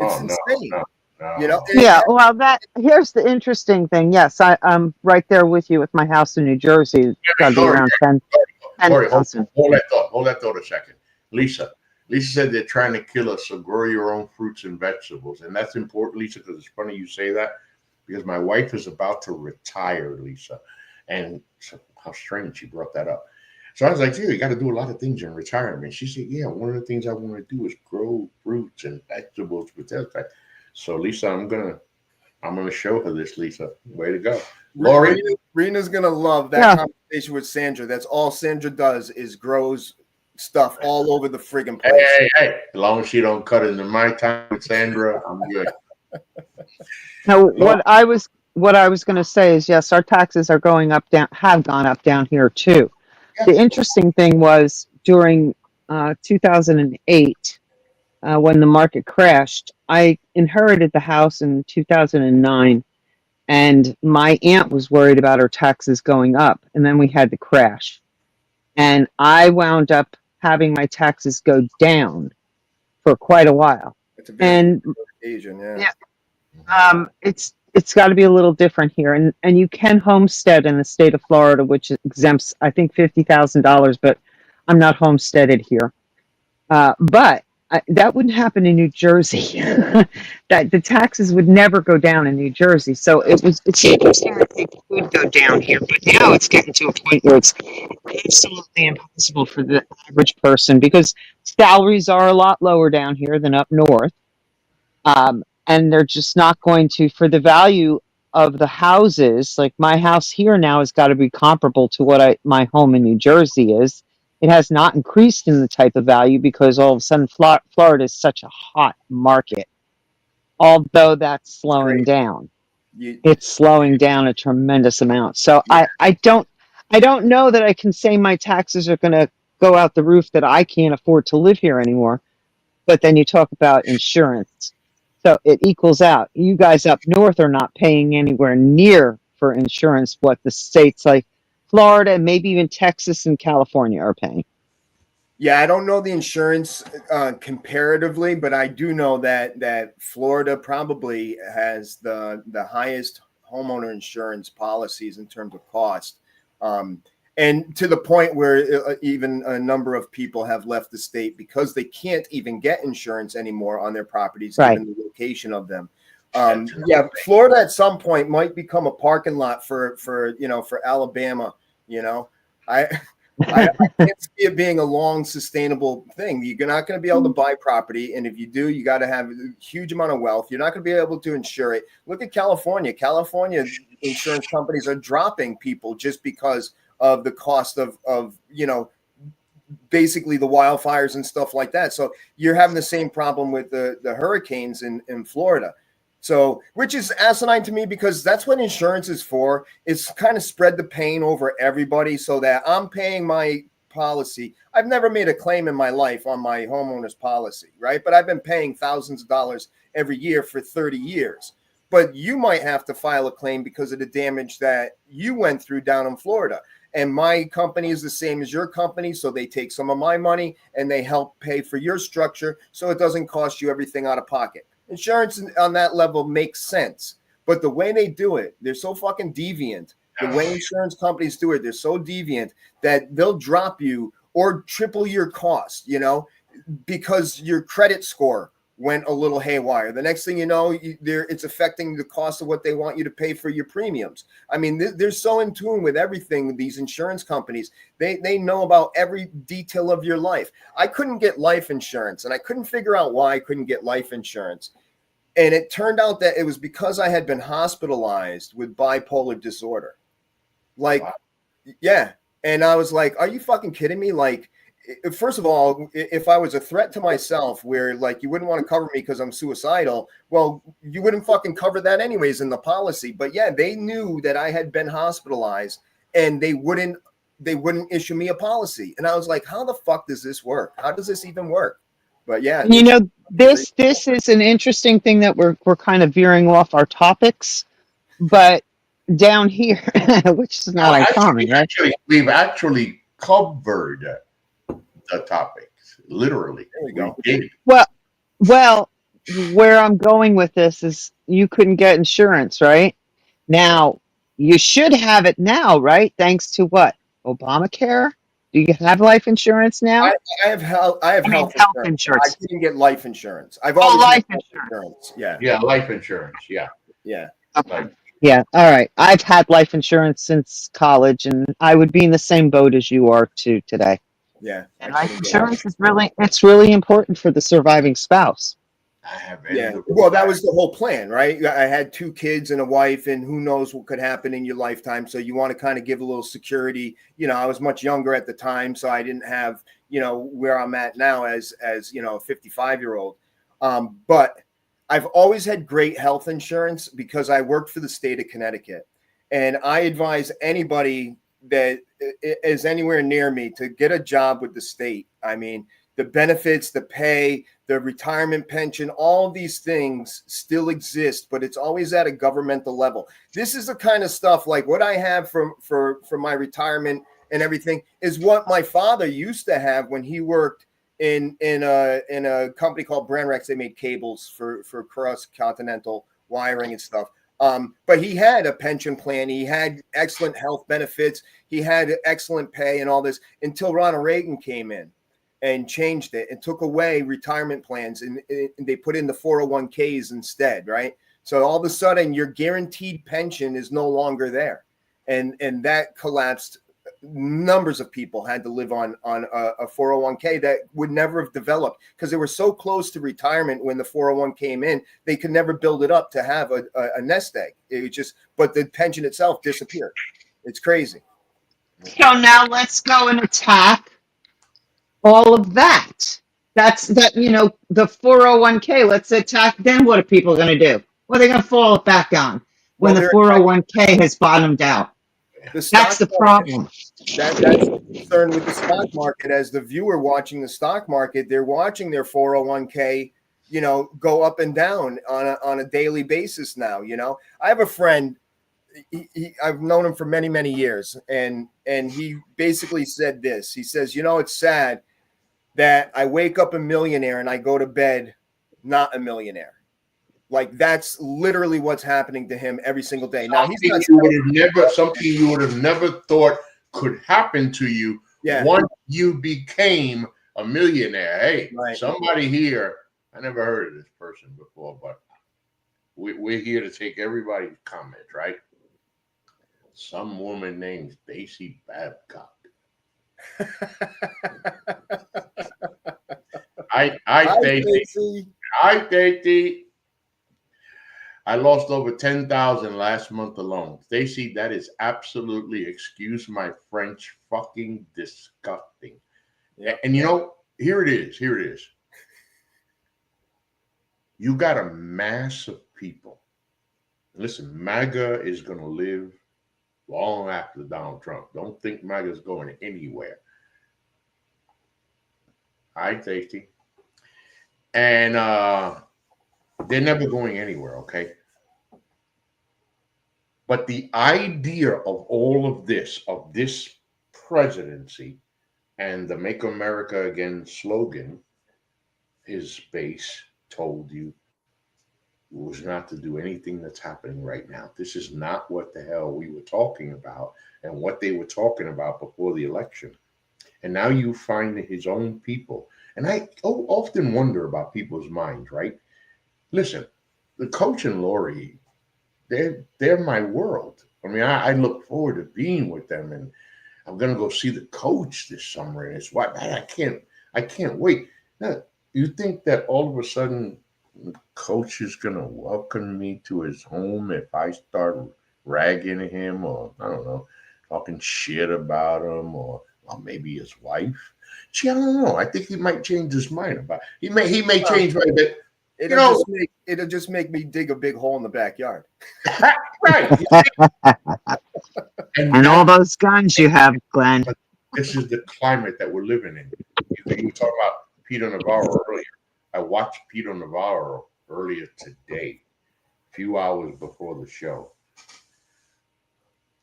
It's Oh no, insane. no, You know, no. Yeah, well, that here's the interesting thing. Yes, I'm right there with you with my house in New Jersey. It's got to be Lori, around 10 Lori, 10,000. hold that thought. Hold that thought a second. Lisa. Lisa said they're trying to kill us, so grow your own fruits and vegetables. And that's important, Lisa, because it's funny you say that because my wife is about to retire, Lisa. And so how strange she brought that up. So I was like, yeah, you got to do a lot of things in retirement. She said, yeah, one of the things I want to do is grow fruits and vegetables with that. So Lisa, I'm gonna show her this, Lisa. Way to go. Lori. Rena's gonna love that Yeah. conversation with Sandra. That's all Sandra does is grows stuff all over the friggin' Hey, place. hey, hey. As long as she don't cut into my time with Sandra, I'm good. Now, Lori, what I was going to say is yes, our taxes are going up down have gone up down here too. The yes. interesting thing was during 2008 when the market crashed. I inherited the house in 2009, and my aunt was worried about her taxes going up, and then we had the crash, and I wound up having my taxes go down for quite a while. It's a very And Asian, yeah. yeah, it's got to be a little different here, and you can homestead in the state of Florida, which exempts I think $50,000, but I'm not homesteaded here. But that wouldn't happen in New Jersey. That the taxes would never go down in New Jersey. So it's interesting that they could go down here, but now it's getting to a point where it's absolutely impossible for the average person because salaries are a lot lower down here than up north. And they're just not going to, for the value of the houses, like my house here now has got to be comparable to what my home in New Jersey is. It has not increased in the type of value because all of a sudden Florida is such a hot market, although that's It's slowing great. down. You, It's slowing down a tremendous amount. So yeah, I don't know that I can say my taxes are going to go out the roof that I can't afford to live here anymore. But then you talk about insurance. So it equals out. You guys up north are not paying anywhere near for insurance what the states like Florida and maybe even Texas and California are paying. yeah. I don't know the insurance comparatively, but I do know that Florida probably has the highest homeowner insurance policies in terms of cost. Um, and to the point where even a number of people have left the state because they can't even get insurance anymore on their properties, Right. given the location of them. That's Yeah, Florida at some point might become a parking lot for Alabama. You know, I I can't see it being a long, sustainable thing. You're not going to be able to buy property, and if you do, you got to have a huge amount of wealth. You're not going to be able to insure it. Look at California. California insurance companies are dropping people just because of the cost of basically the wildfires and stuff like that. So you're having the same problem with the hurricanes in Florida. So, which is asinine to me because that's what insurance is for. It's kind of spread the pain over everybody so that I'm paying my policy. I've never made a claim in my life on my homeowner's policy, right? But I've been paying thousands of dollars every year for 30 years. but you might have to file a claim because of the damage that you went through down in Florida. And my company is the same as your company, so they take some of my money and they help pay for your structure, so it doesn't cost you everything out of pocket. Insurance on that level makes sense, but the way they do it, they're so fucking deviant. The way insurance companies do it, they're so deviant that they'll drop you or triple your cost, because your credit score went a little haywire. The next thing you know, it's affecting the cost of what they want you to pay for your premiums. I mean, they're so in tune with everything, these insurance companies. They know about every detail of your life. I couldn't get life insurance, and I couldn't figure out why I couldn't get life insurance. And it turned out that it was because I had been hospitalized with bipolar disorder. Like, wow. Yeah. And I was like, are you fucking kidding me? Like, first of all, if I was a threat to myself where like you wouldn't want to cover me because I'm suicidal, well, you wouldn't fucking cover that anyways in the policy. But yeah, they knew that I had been hospitalized and they wouldn't issue me a policy. And I was like, how the fuck does this work? How does this even work? But yeah, this is an interesting thing that we're kind of veering off our topics, but down here, which is not uncommon, right? We've actually covered the topics, literally. There we go. Well, where I'm going with this is you couldn't get insurance, right? Now, you should have it now, right? Thanks to what? Obamacare? Do you have life insurance now? I have health insurance. I didn't get life insurance. I've always life insurance. Yeah, life insurance. Yeah. Okay. Yeah. All right. I've had life insurance since college, and I would be in the same boat as you are too today. Yeah. And life insurance is really important for the surviving spouse. Well, that was the whole plan, right? I had 2 kids and a wife, and who knows what could happen in your lifetime. So you want to kind of give a little security. I was much younger at the time, so I didn't have, where I'm at now as a 55-year-old. But I've always had great health insurance because I worked for the state of Connecticut. And I advise anybody that is anywhere near me to get a job with the state. I mean, the benefits, the pay, the retirement pension, all of these things still exist, but it's always at a governmental level. This is the kind of stuff like what I have for my retirement and everything is what my father used to have when he worked in a company called Brandrex. They made cables for cross-continental wiring and stuff. But he had a pension plan. He had excellent health benefits. He had excellent pay and all this until Ronald Reagan came in and changed it and took away retirement plans and they put in the 401ks instead, right? So all of a sudden your guaranteed pension is no longer there. And that collapsed. Numbers of people had to live on a 401k that would never have developed because they were so close to retirement when the 401 came in, they could never build it up to have a nest egg. But the pension itself disappeared. It's crazy. So now let's go and attack all of that. That's the 401k. Let's attack. Then what are people going to do? What are they going to fall back on when the 401k has bottomed out? That's the problem. That's the concern with the stock market. As the viewer watching the stock market, they're watching their 401k, go up and down on a daily basis now. I have a friend. I've known him for many, many years, and he basically said this. He says, it's sad that I wake up a millionaire and I go to bed not a millionaire. Like that's literally what's happening to him every single day. Now he's not something you would have never thought could happen to you once you became a millionaire. Hey, Somebody here, I never heard of this person before, but we're here to take everybody's comments, right? Some woman named Stacy Babcock. Hi, Stacy. I lost over 10,000 last month alone. Stacy, that is absolutely, excuse my French, fucking disgusting. Yeah. And here it is. You got a mass of people. Listen, MAGA is going to live long after Donald Trump. Don't think MAGA is going anywhere. Hi, Stacy. And they're never going anywhere, okay? But the idea of all of this presidency, and the Make America Again slogan, his base told you was not to do anything that's happening right now. This is not what the hell we were talking about and what they were talking about before the election. And now you find his own people. And I often wonder about people's minds, right? Listen, the coach and Lori, they're my world. I mean, I look forward to being with them, and I'm gonna go see the coach this summer, and it's why I can't wait. Now, you think that all of a sudden the coach is gonna welcome me to his home if I start ragging him, or I don't know, talking shit about him, or maybe his wife? Gee, I don't know. I think he might change his mind about. He may change right, but you know, It'll just make me dig a big hole in the backyard. right. And all those guns you have, Glenn. But this is the climate that we're living in. You were talking about Peter Navarro earlier. I watched Peter Navarro earlier today, a few hours before the show.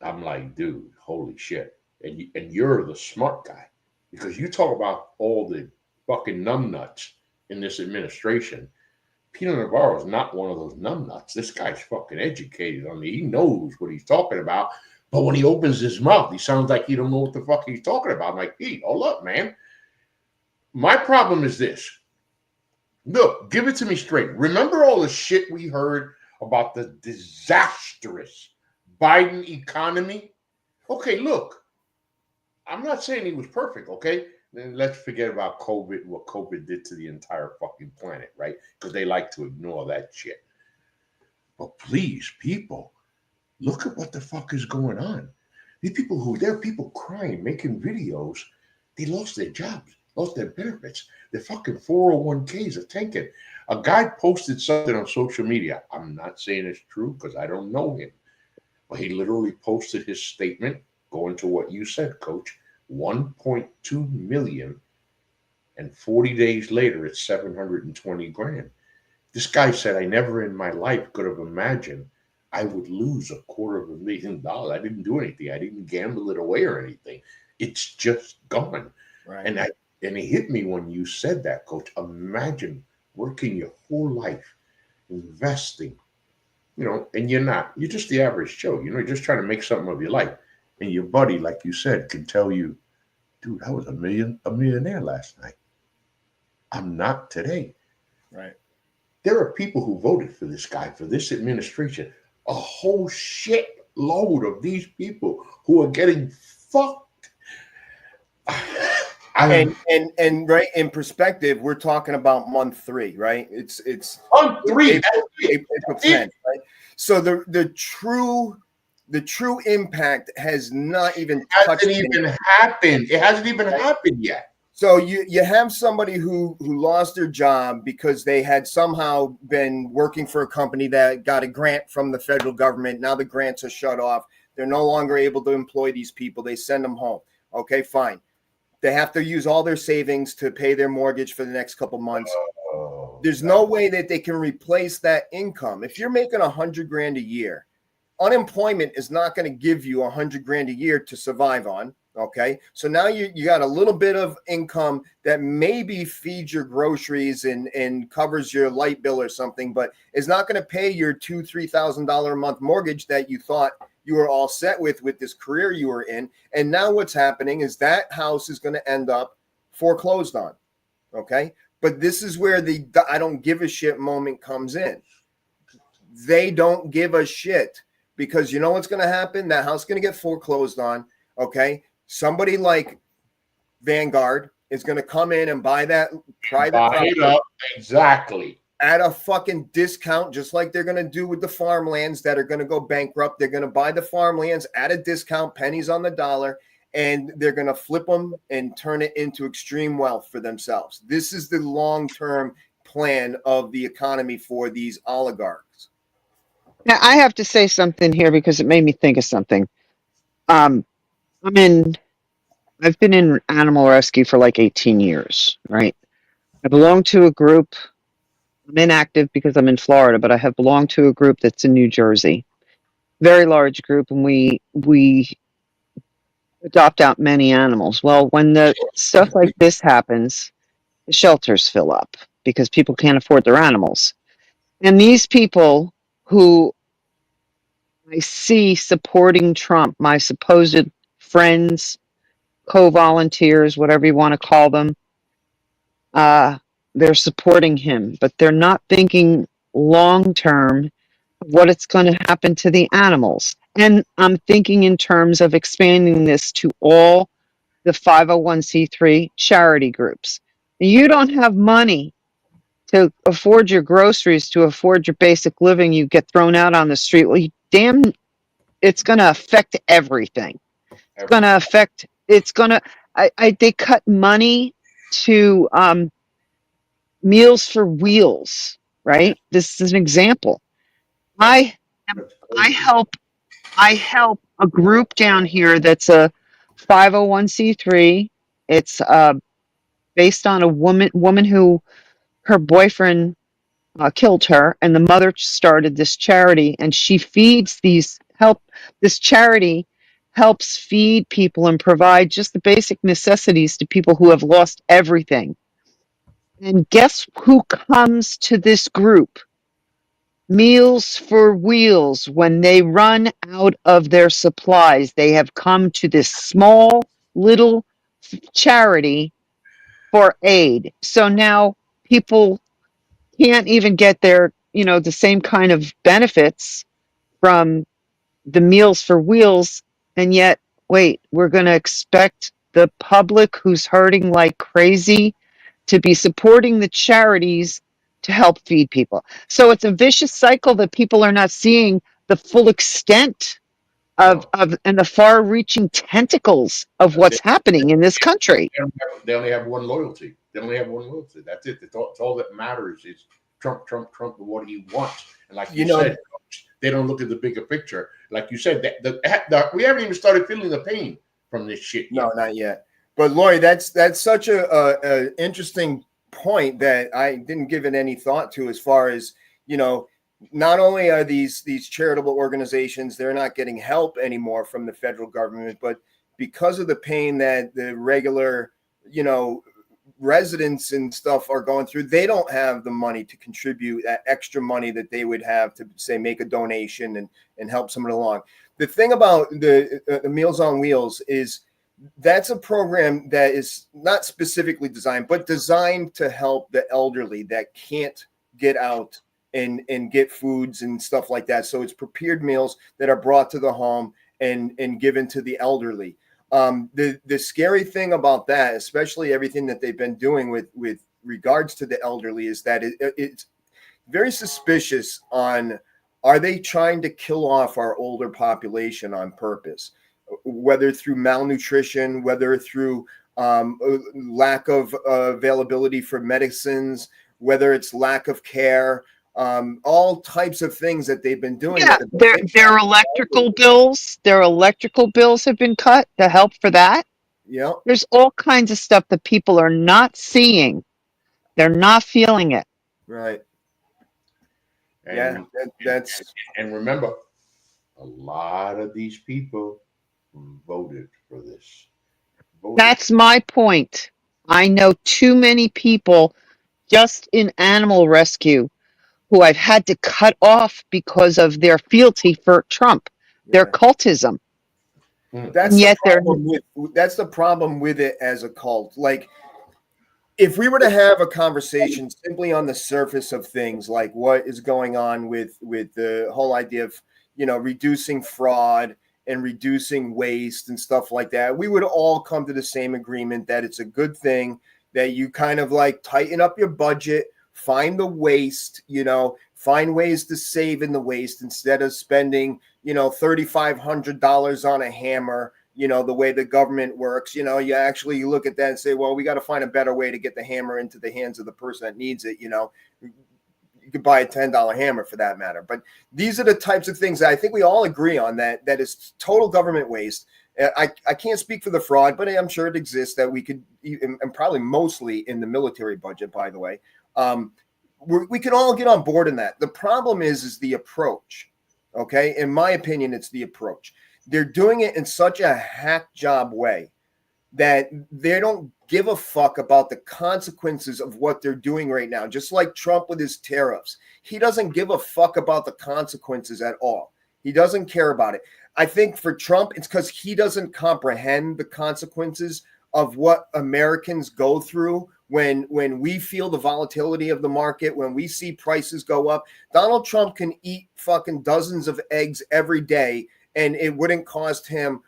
I'm like, dude, holy shit. And you're the smart guy, because you talk about all the fucking numbnuts in this administration. Peter Navarro is not one of those numbnuts. This guy's fucking educated. I mean, he knows what he's talking about. But when he opens his mouth, he sounds like he don't know what the fuck he's talking about. I'm like, hey, hold up, man. My problem is this. Look, give it to me straight. Remember all the shit we heard about the disastrous Biden economy? Okay, look, I'm not saying he was perfect, okay? Then let's forget about COVID, what COVID did to the entire fucking planet, right? Because they like to ignore that shit. But please, people, look at what the fuck is going on. There are people crying, making videos. They lost their jobs, lost their benefits. Their fucking 401ks are tanking. A guy posted something on social media. I'm not saying it's true because I don't know him. But he literally posted his statement, going to what you said, Coach, 1.2 million. And 40 days later, it's 720 grand. This guy said, I never in my life could have imagined I would lose $250,000. I didn't do anything. I didn't gamble it away or anything. It's just gone. Right. And it hit me when you said that, Coach. Imagine working your whole life, investing, and you're just the average Joe. You're just trying to make something of your life. And your buddy, like you said, can tell you, dude, I was a millionaire last night. I'm not today. Right. There are people who voted for this guy, for this administration. A whole shit load of these people who are getting fucked. And right, in perspective, we're talking about month 3, right? It's month 3, April 10th, right? So the true impact has not even happened. It hasn't even happened yet. So you have somebody who lost their job because they had somehow been working for a company that got a grant from the federal government. Now the grants are shut off. They're no longer able to employ these people. They send them home. Okay, fine. They have to use all their savings to pay their mortgage for the next couple months. There's no way that they can replace that income. If you're making $100 grand a year, unemployment is not going to give you $100 grand a year to survive on. Okay, so now you got a little bit of income that maybe feeds your groceries and covers your light bill or something, but is not going to pay your $2,000-$3,000 a month mortgage that you thought you were all set with this career you were in. And now what's happening is that house is going to end up foreclosed on. Okay, but this is where the I don't give a shit moment comes in. They don't give a shit because you know what's going to happen? That house is going to get foreclosed on. Okay. Somebody like Vanguard is going to come in and buy that private property up. Exactly. At a fucking discount, just like they're going to do with the farmlands that are going to go bankrupt. They're going to buy the farmlands at a discount, pennies on the dollar, and they're going to flip them and turn it into extreme wealth for themselves. This is the long-term plan of the economy for these oligarchs. Now, I have to say something here because it made me think of something. I've been in animal rescue for like 18 years, right? I belong to a group. I'm inactive because I'm in Florida, but I have belonged to a group that's in New Jersey. very large group, and we adopt out many animals. Well, when the stuff like this happens, the shelters fill up because people can't afford their animals. And these people who I see supporting Trump, my supposed friends, co-volunteers, whatever you want to call them, uh, they're supporting him, but they're not thinking long term of what it's going to happen to the animals. And I'm thinking in terms of expanding this to all the 501c3 charity groups. You don't have money to afford your groceries, to afford your basic living, you get thrown out on the street. Well, damn, it's going to affect everything. It's going to affect, it's going to, they cut money to Meals for Wheels, right? This is an example. I I help I help a group down here that's a 501c3. It's based on a woman who her boyfriend killed her, and the mother started this charity, and she feeds these help. This charity helps feed people and provide just the basic necessities to people who have lost everything. And guess who comes to this group? Meals for Wheels. When they run out of their supplies, they have come to this small little charity for aid. So now people can't even get their, the same kind of benefits from the Meals for Wheels. And yet, wait, we're going to expect the public who's hurting like crazy to be supporting the charities to help feed people. So it's a vicious cycle that people are not seeing the full extent of and the far reaching tentacles of That's what's it. happening in this country. They only have one loyalty. They only have one loyalty. That's it. It's all that matters is Trump, Trump, Trump, and what he wants. And like you said, they don't look at the bigger picture. Like you said, we haven't even started feeling the pain from this shit yet. No, not yet. But Lori, that's such a interesting point that I didn't give it any thought to. As far as not only are these charitable organizations, they're not getting help anymore from the federal government, but because of the pain that the regular residents and stuff are going through, they don't have the money to contribute that extra money that they would have to, say, make a donation and help someone along. The thing about the Meals on Wheels is that's a program that is not specifically designed, but designed to help the elderly that can't get out and get foods and stuff like that. So it's prepared meals that are brought to the home and given to the elderly. The scary thing about that, especially everything that they've been doing with regards to the elderly, is that it's very suspicious on, are they trying to kill off our older population on purpose, whether through malnutrition, whether through lack of availability for medicines, whether it's lack of care, all types of things that they've been doing. Yeah, their electrical bills have been cut to help for that. Yeah, There's all kinds of stuff that people are not seeing. They're not feeling it. right. And, That's and remember, a lot of these people voted for this. That's my point. I know too many people just in animal rescue who I've had to cut off because of their fealty for Trump, their cultism. That's the problem with it as a cult. Like, if we were to have a conversation simply on the surface of things, like what is going on with the whole idea of reducing fraud and reducing waste and stuff like that, we would all come to the same agreement that it's a good thing that you kind of like tighten up your budget, find the waste, find ways to save in the waste instead of spending $3,500 on a hammer. The way the government works, you look at that and say, well, we got to find a better way to get the hammer into the hands of the person that needs it. You could buy a $10 hammer for that matter. But these are the types of things that I think we all agree on, that is total government waste. I can't speak for the fraud, but I'm sure it exists that we could, and probably mostly in the military budget, by the way. We can all get on board in that. The problem is the approach. Okay. In my opinion, it's the approach. They're doing it in such a hack job way that they don't give a fuck about the consequences of what they're doing right now. Just like Trump with his tariffs, he doesn't give a fuck about the consequences at all. He doesn't care about it. I think for Trump, it's because he doesn't comprehend the consequences of what Americans go through when we feel the volatility of the market, when we see prices go up. Donald Trump can eat fucking dozens of eggs every day, and it wouldn't cost him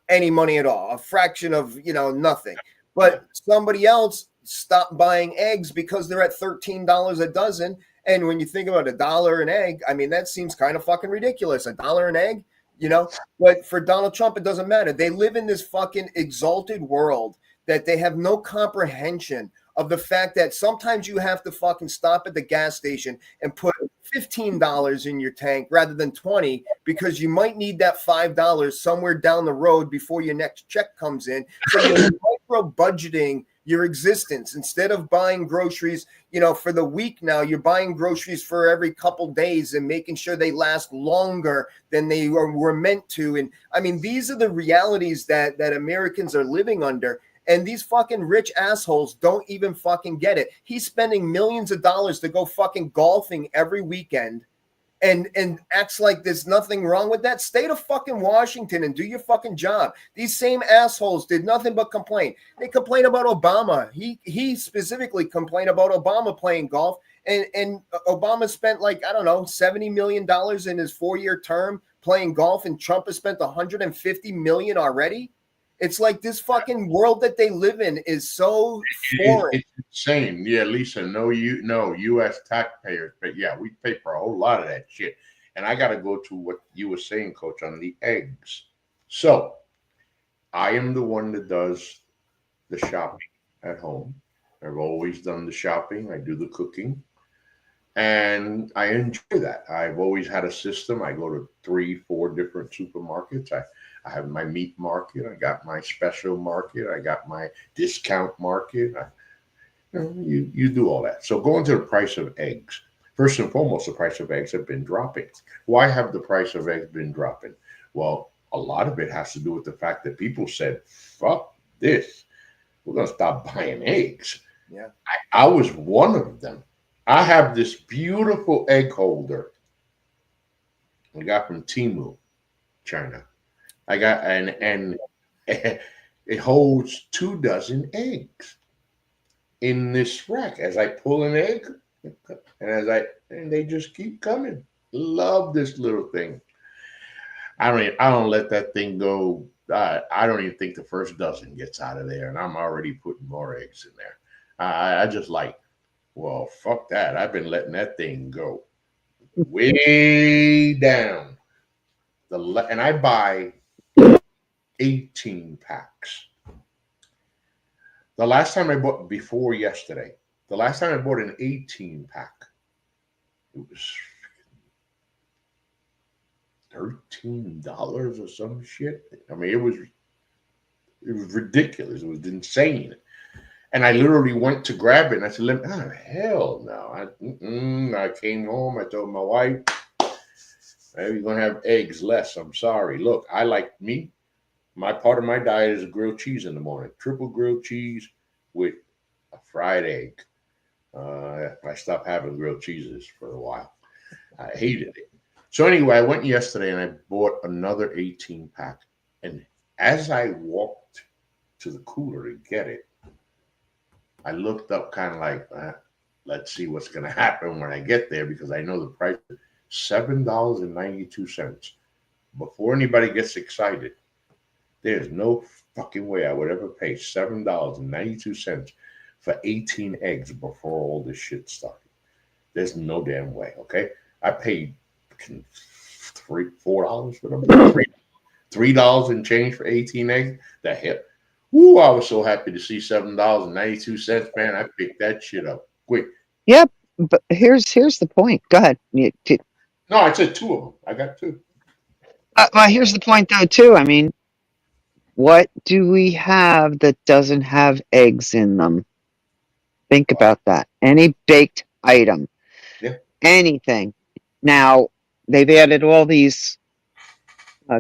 any money at all, a fraction of nothing. But somebody else stopped buying eggs because they're at $13 a dozen. And when you think about $1 an egg, I mean, that seems kind of fucking ridiculous. $1 an egg, But for Donald Trump, it doesn't matter. They live in this fucking exalted world that they have no comprehension of the fact that sometimes you have to fucking stop at the gas station and put $15 in your tank rather than 20 because you might need that $5 somewhere down the road before your next check comes in. So you're micro budgeting your existence instead of buying groceries, for the week. Now you're buying groceries for every couple days and making sure they last longer than they were meant to. And I mean, these are the realities that Americans are living under. And these fucking rich assholes don't even fucking get it. He's spending millions of dollars to go fucking golfing every weekend and acts like there's nothing wrong with that. Stay to fucking Washington and do your fucking job. These same assholes did nothing but complain. They complain about Obama. He specifically complained about Obama playing golf. And Obama spent like, I don't know, $70 million in his 4-year term playing golf, and Trump has spent $150 million already. It's like this fucking world that they live in is so foreign. It's insane. Yeah, Lisa, no U.S. taxpayers, but yeah, we pay for a whole lot of that shit. And I got to go to what you were saying, Coach, on the eggs. So I am the one that does the shopping at home. I've always done the shopping. I do the cooking. And I enjoy that. I've always had a system. I go to 3-4 different supermarkets. I have my meat market. I got my special market. I got my discount market. You do all that. So going to the price of eggs. First and foremost, the price of eggs have been dropping. Why have the price of eggs been dropping? Well, a lot of it has to do with the fact that people said, fuck this. We're going to stop buying eggs. Yeah. I was one of them. I have this beautiful egg holder I got from Temu, China. I got and it holds 2 dozen eggs in this rack. As I pull an egg, and they just keep coming. Love this little thing. I don't let that thing go. I don't even think the first dozen gets out of there, and I'm already putting more eggs in there. I just like, well, fuck that. I've been letting that thing go way down. And I buy 18 packs. The last time I bought, before yesterday, the last time I bought an 18 pack, it was $13 or some shit. I mean, it was ridiculous. It was insane. And I literally went to grab it, and I said, oh, hell no. I came home. I told my wife, you're going to have eggs less. I'm sorry. Look, I like meat. My part of my diet is grilled cheese in the morning. Triple grilled cheese with a fried egg. I stopped having grilled cheeses for a while. I hated it. So anyway, I went yesterday and I bought another 18 pack. And as I walked to the cooler to get it, I looked up kind of like, let's see what's going to happen when I get there, because I know the price is $7.92. Before anybody gets excited, there's no fucking way I would ever pay $7.92 for 18 eggs before all this shit started. There's no damn way, okay? I paid $4 for them. $3 and change for 18 eggs. The hell. Woo, I was so happy to see $7.92, man. I picked that shit up quick. Yep, but here's the point. Go ahead. No, I said 2 of them. I got 2. Well, here's the point, though, too. I mean, what do we have that doesn't have eggs in them? Think about that. Any baked item. Yeah. Anything. Now, they've added all these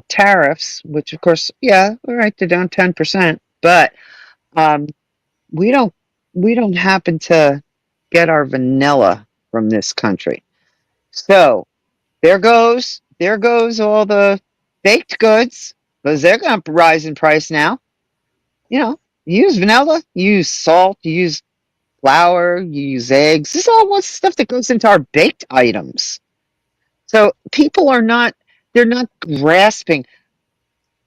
tariffs, which of course, yeah, all right, they're down 10%, but um, we don't we don't happen to get our vanilla from this country. So there goes all the baked goods because they're going to rise in price now. You know, you use vanilla, you use salt, you use flour, you use eggs. This is all what stuff that goes into our baked items. So people are not they're not grasping.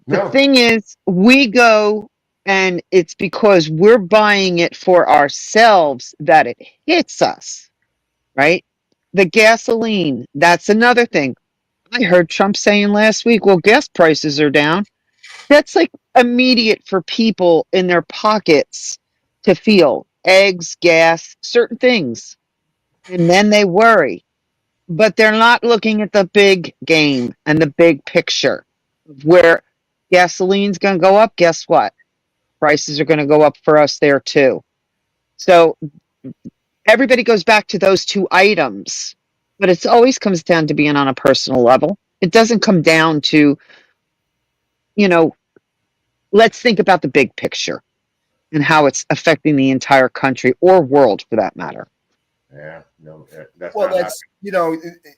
The No, thing is, we go and it's because we're buying it for ourselves that it hits us, right? The gasoline, that's another thing. I heard Trump saying last week, well, gas prices are down. That's like immediate for people in their pockets to feel eggs, gas, certain things. And then they worry, but they're not looking at the big game and the big picture of where gasoline's going to go up. Guess what? Prices are going to go up for us there too. So everybody goes back to those two items, but it always comes down to being on a personal level. It doesn't come down to, you know, let's think about the big picture and how it's affecting the entire country or world for that matter. yeah, no, that's Well, not happening. that's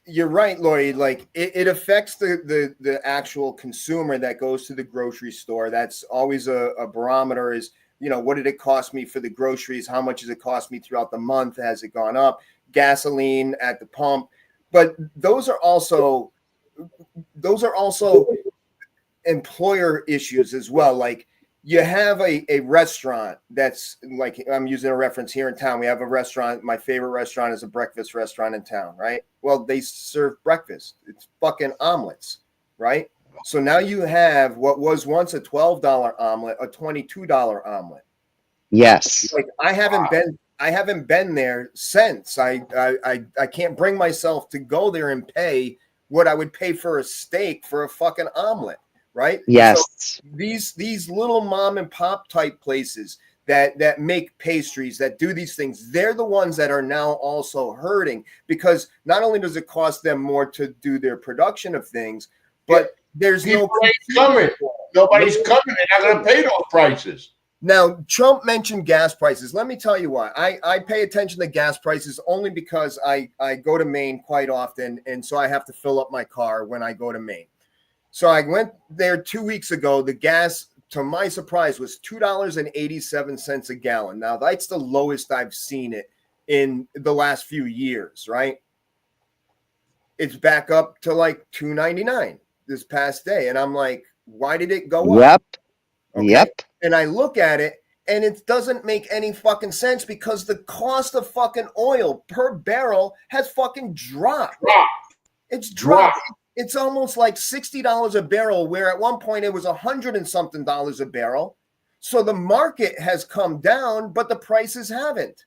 you're right, Lloyd. Like it affects the actual consumer that goes to the grocery store. That's always a barometer. Is what did it cost me for the groceries? How much has it cost me throughout the month? Has it gone up? Gasoline at the pump, but those are also employer issues as well. Like you have a restaurant that's like, I'm using a reference here in town. We have a restaurant. My favorite restaurant is a breakfast restaurant in town, right? Well, they serve breakfast. It's fucking omelets, right? So now you have what was once a $12 omelet, a $22 omelet. Yes. Like I haven't been there since. I can't bring myself to go there and pay what I would pay for a steak for a fucking omelet, right? So Yes. these little mom and pop type places that make pastries, that do these things, they're the ones that are now also hurting, because not only does it cost them more to do their production of things, but there's no People ain't coming. Nobody's coming. They're not going to pay those prices. Now, Trump mentioned gas prices. Let me tell you why. I pay attention to gas prices only because I go to Maine quite often, and so I have to fill up my car when I go to Maine. So I went there 2 weeks ago. The gas, to my surprise, was $2.87 a gallon. Now, that's the lowest I've seen it in the last few years, right? It's back up to like $2.99 this past day. And I'm like, why did it go up? Yep. Okay. Yep. And I look at it and it doesn't make any fucking sense, because the cost of fucking oil per barrel has fucking dropped. It's dropped. It's almost like $60 a barrel, where at one point it was $100 and something a barrel. So the market has come down, but the prices haven't.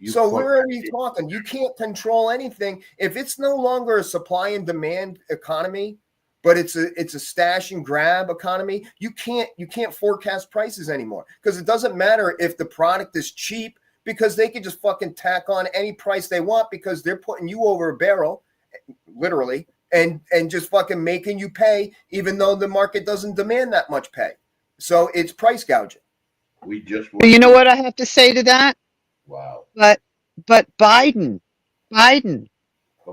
So where are we talking? You can't control anything. If it's no longer a supply and demand economy, but it's a stash and grab economy, you can't forecast prices anymore, because it doesn't matter if the product is cheap, because they can just fucking tack on any price they want, because they're putting you over a barrel, literally, and just fucking making you pay, even though the market doesn't demand that much pay. So it's price gouging. You know what I have to say to that? Wow. But Biden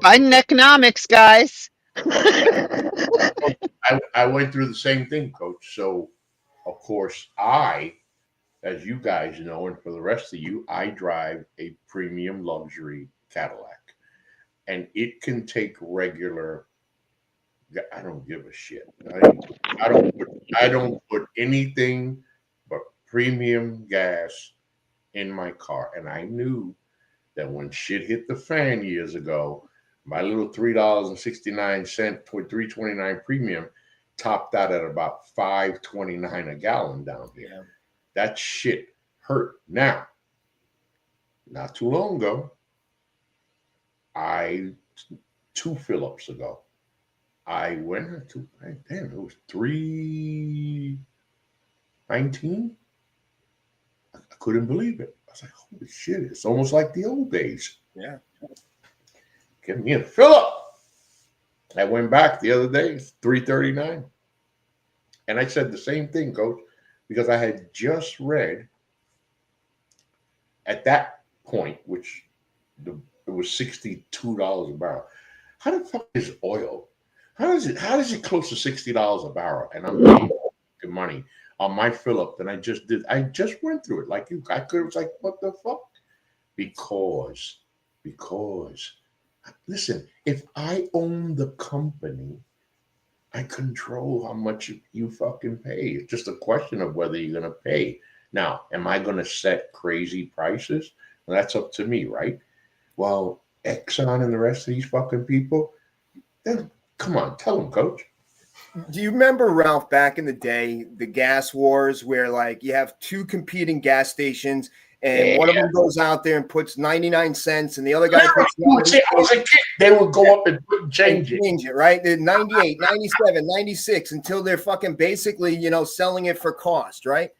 economics, guys. I went through the same thing, Coach. So, of course, as you guys know, and for the rest of you, I drive a premium luxury Cadillac, and it can take regular. I don't give a shit. I don't put anything but premium gas in my car, and I knew that when shit hit the fan years ago, my little $3.69 to $3.29 premium topped out at about $5.29 a gallon down here. Yeah. That shit hurt. Now, not too long ago, 2 fill-ups ago, I went to, damn, it was $3.19. I couldn't believe it. I was like, holy shit, it's almost like the old days. Yeah. Give me a fill-up. I went back the other day, 339. And I said the same thing, coach, because I had just read at that point, which it was $62 a barrel. How the fuck is oil? How does it close to $60 a barrel? And I'm paying the money on my fill up that I just did. I just went through it like you. I could was like, what the fuck? Because because listen, if I own the company, I control how much you fucking pay. It's just a question of whether you're gonna pay. Now, am I gonna set crazy prices? Well, that's up to me, right? Well, Exxon and the rest of these fucking people, then come on, tell them, coach. Do you remember, Ralph, back in the day, the gas wars where like you have two competing gas stations and Yeah. one of them goes out there and puts 99 cents and the other guy puts I was a kid. They would go up and change it. change it, right? The 98, 97, 96 until they're fucking basically, selling it for cost, right?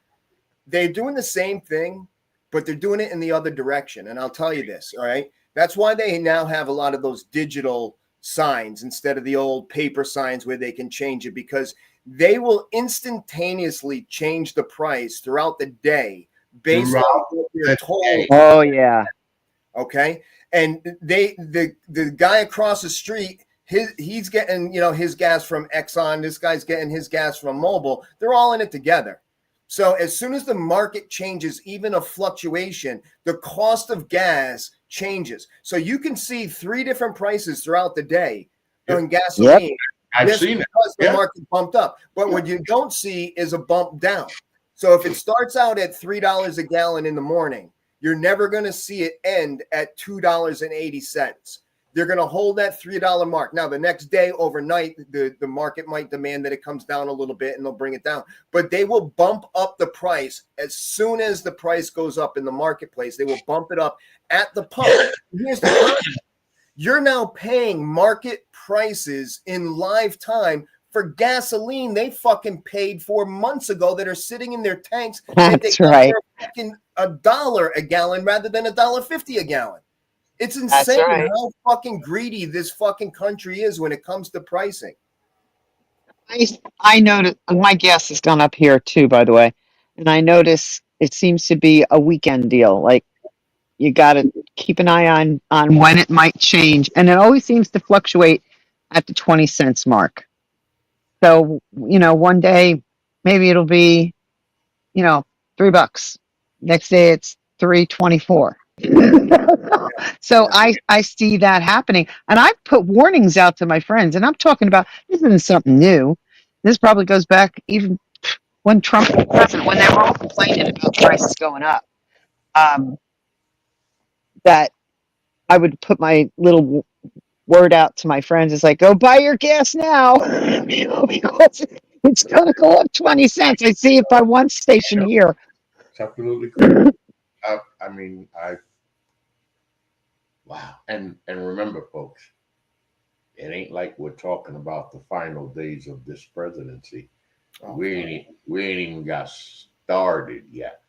They're doing the same thing, but they're doing it in the other direction. And I'll tell you this, all right? That's why they now have a lot of those digital signs instead of the old paper signs where they can change it, because they will instantaneously change the price throughout the day based on what you're told. Oh yeah. Okay. And the guy across the street, he's getting, his gas from Exxon. This guy's getting his gas from Mobil. They're all in it together. So as soon as the market changes, even a fluctuation, the cost of gas changes. So you can see three different prices throughout the day on gasoline. Yep. I've seen it. Because the market bumped up. But what you don't see is a bump down. So if it starts out at $3 a gallon in the morning, you're never going to see it end at $2.80. They're going to hold that $3 mark. Now, the next day, overnight, the market might demand that it comes down a little bit and they'll bring it down. But they will bump up the price as soon as the price goes up in the marketplace. They will bump it up at the pump. Here's the problem. You're now paying market prices in live time for gasoline they fucking paid for months ago that are sitting in their tanks. That's right. Fucking $1 a gallon rather than $1.50 a gallon. It's insane right. how fucking greedy this fucking country is when it comes to pricing. I noticed my gas has gone up here too, by the way, and I notice it seems to be a weekend deal. Like you got to keep an eye on when it might change, and it always seems to fluctuate at the 20 cents mark. So one day maybe it'll be $3. Next day it's 3.24. So I see that happening, and I've put warnings out to my friends, and I'm talking about this isn't something new. This probably goes back even when Trump was president, when they were all complaining about prices going up. That I would put my little word out to my friends. It's like, go buy your gas now, because it's going to go up 20 cents. I see it by one station here. It's absolutely correct. I mean, wow. And remember, folks, it ain't like we're talking about the final days of this presidency. We ain't even got started yet.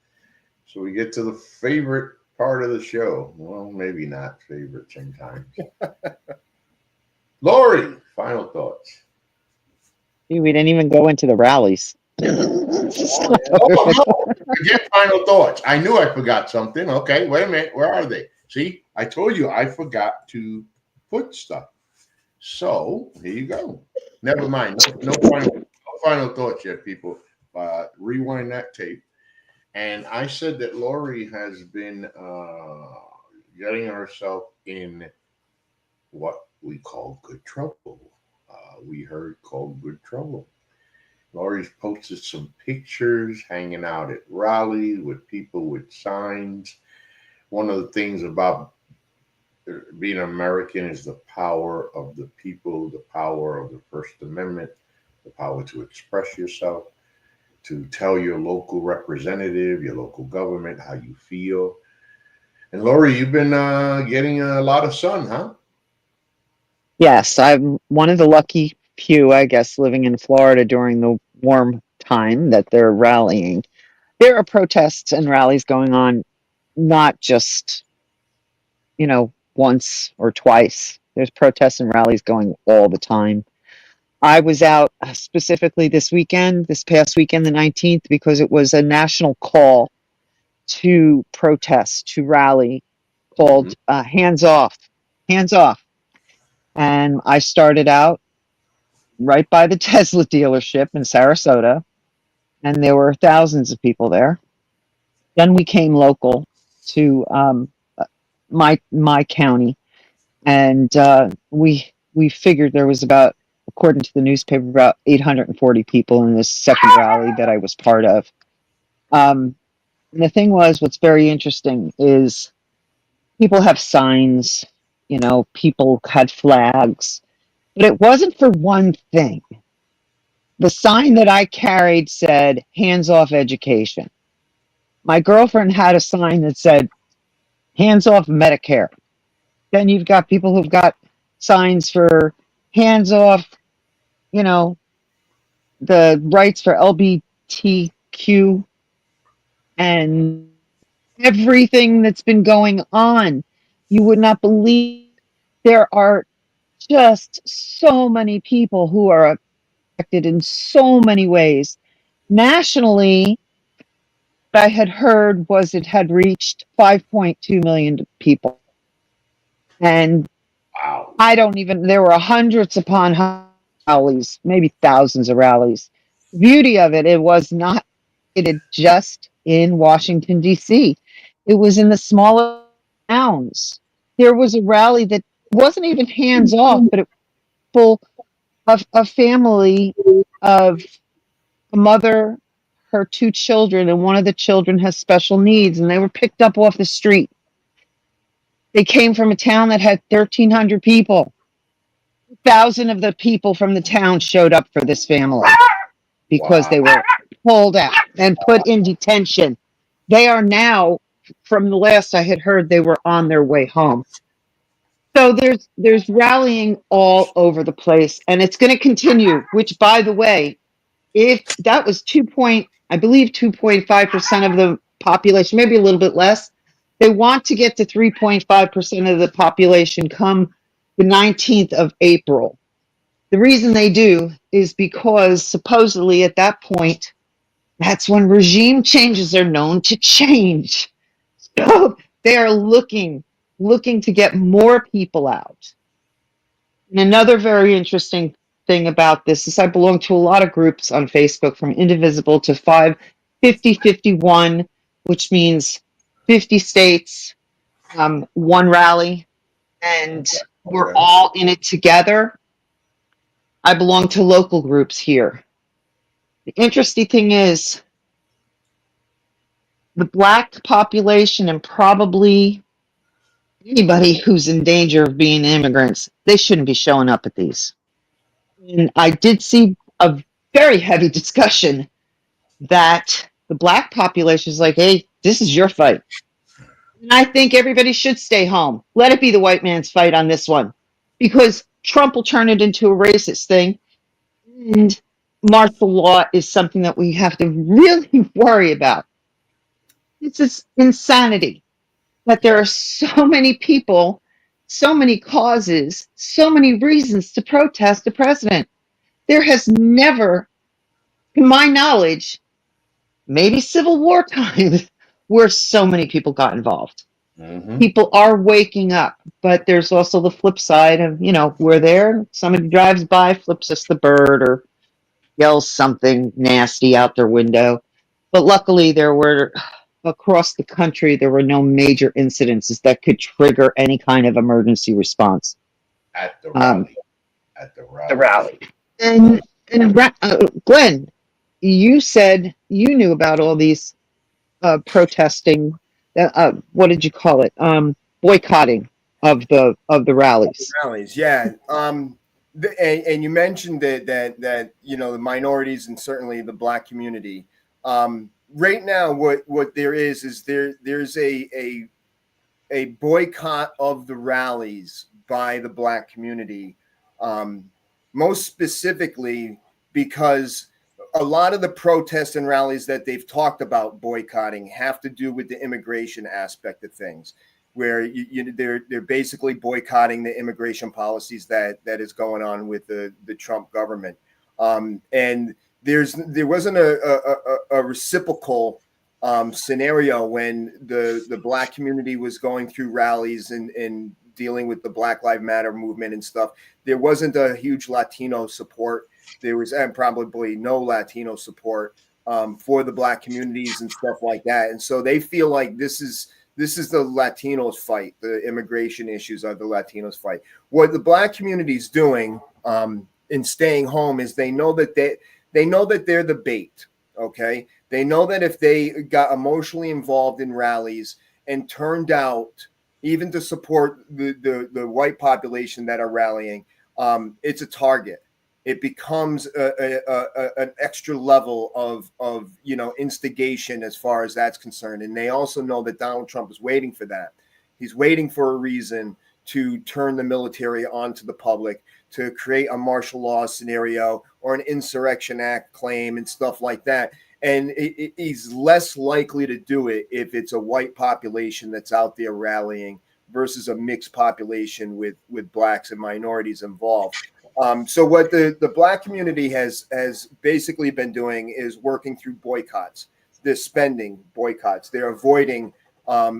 So we get to the favorite part of the show. Well, maybe not favorite sometimes. Lori, final thoughts. We didn't even go into the rallies. Oh, no. Forget final thoughts. I knew I forgot something. Okay, wait a minute. Where are they? See, I told you I forgot to put stuff. So here you go. Never mind. No final thoughts yet, people. Rewind that tape. And I said that Lori has been getting herself in what we call good trouble. We heard called good trouble. Lori's posted some pictures hanging out at rallies with people with signs. One of the things about being American is the power of the people, the power of the First Amendment, the power to express yourself, to tell your local representative, your local government how you feel. And Lori, you've been getting a lot of sun, huh? Yes, I'm one of the lucky few, I guess, living in Florida during the warm time that they're rallying. There are protests and rallies going on, not just, once or twice There's protests and rallies going all the time. I was out specifically this past weekend, the 19th, because it was a national call to protest, to rally, called Hands Off, Hands Off. And I started out right by the Tesla dealership in Sarasota, and there were thousands of people there. Then we came local to my county, and we figured there was about, according to the newspaper, about 840 people in this second rally that I was part of. And the thing was, what's very interesting is people have signs, people had flags, but it wasn't for one thing. The sign that I carried said, "Hands off education." My girlfriend had a sign that said, "Hands off Medicare." Then you've got people who've got signs for hands off, you know, the rights for LGBTQ and everything that's been going on. You would not believe there are just so many people who are affected in so many ways. Nationally, what I had heard was it had reached 5.2 million people. And Wow. there were hundreds upon rallies, maybe thousands of rallies. The beauty of it, it was not just in Washington, D.C., it was in the smaller towns. There was a rally that wasn't even hands off, but it was full of a family of a mother, her two children, and one of the children has special needs, and they were picked up off the street. They came from a town that had 1,300 people. 1,000 of the people from the town showed up for this family because they were pulled out and put in detention. They are now, from the last I had heard, they were on their way home. So there's rallying all over the place, and it's going to continue. Which, by the way, if that was I believe 2.5% of the population, maybe a little bit less, they want to get to 3.5% of the population come the 19th of April. The reason they do is because supposedly at that point, that's when regime changes are known to change. So they are looking to get more people out. And another very interesting thing about this is I belong to a lot of groups on Facebook, from Indivisible to 50-51, which means 50 states, one rally, and we're all in it together. I belong to local groups here. The interesting thing is the Black population, and probably anybody who's in danger of being immigrants, they shouldn't be showing up at these. And I did see a very heavy discussion that the Black population is like, "Hey, this is your fight." And I think everybody should stay home. Let it be the white man's fight on this one, because Trump will turn it into a racist thing. And martial law is something that we have to really worry about. It's this insanity that there are so many people, so many causes, so many reasons to protest the president. There has never, to my knowledge, maybe Civil War times, where so many people got involved. People are waking up, but there's also the flip side of, we're there, somebody drives by, flips us the bird, or yells something nasty out their window. But luckily, across the country, there were no major incidences that could trigger any kind of emergency response. At the rally. The rally. And Glenn, you said you knew about all these protesting. What did you call it? Boycotting of the rallies. Rallies, yeah. And you mentioned that the minorities and certainly the Black community. Right now, what there is there's a boycott of the rallies by the Black community, most specifically because a lot of the protests and rallies that they've talked about boycotting have to do with the immigration aspect of things. where they're basically boycotting the immigration policies that is going on with the Trump government. And there wasn't a reciprocal scenario when the Black community was going through rallies and dealing with the Black Lives Matter movement and stuff. There wasn't a huge Latino support. There was probably no Latino support for the Black communities and stuff like that. And so they feel like this is the Latinos fight. The immigration issues are the Latinos fight. What the Black community is doing in staying home is they know that they're the bait. Okay, they know that if they got emotionally involved in rallies and turned out even to support the white population that are rallying, it's a target. It becomes an extra level of instigation as far as that's concerned. And they also know that Donald Trump is waiting for that. He's waiting for a reason to turn the military onto the public, to create a martial law scenario or an Insurrection Act claim and stuff like that. And he's less likely to do it if it's a white population that's out there rallying versus a mixed population with blacks and minorities involved. So what the Black community has basically been doing is working through boycotts. They're spending boycotts. They're avoiding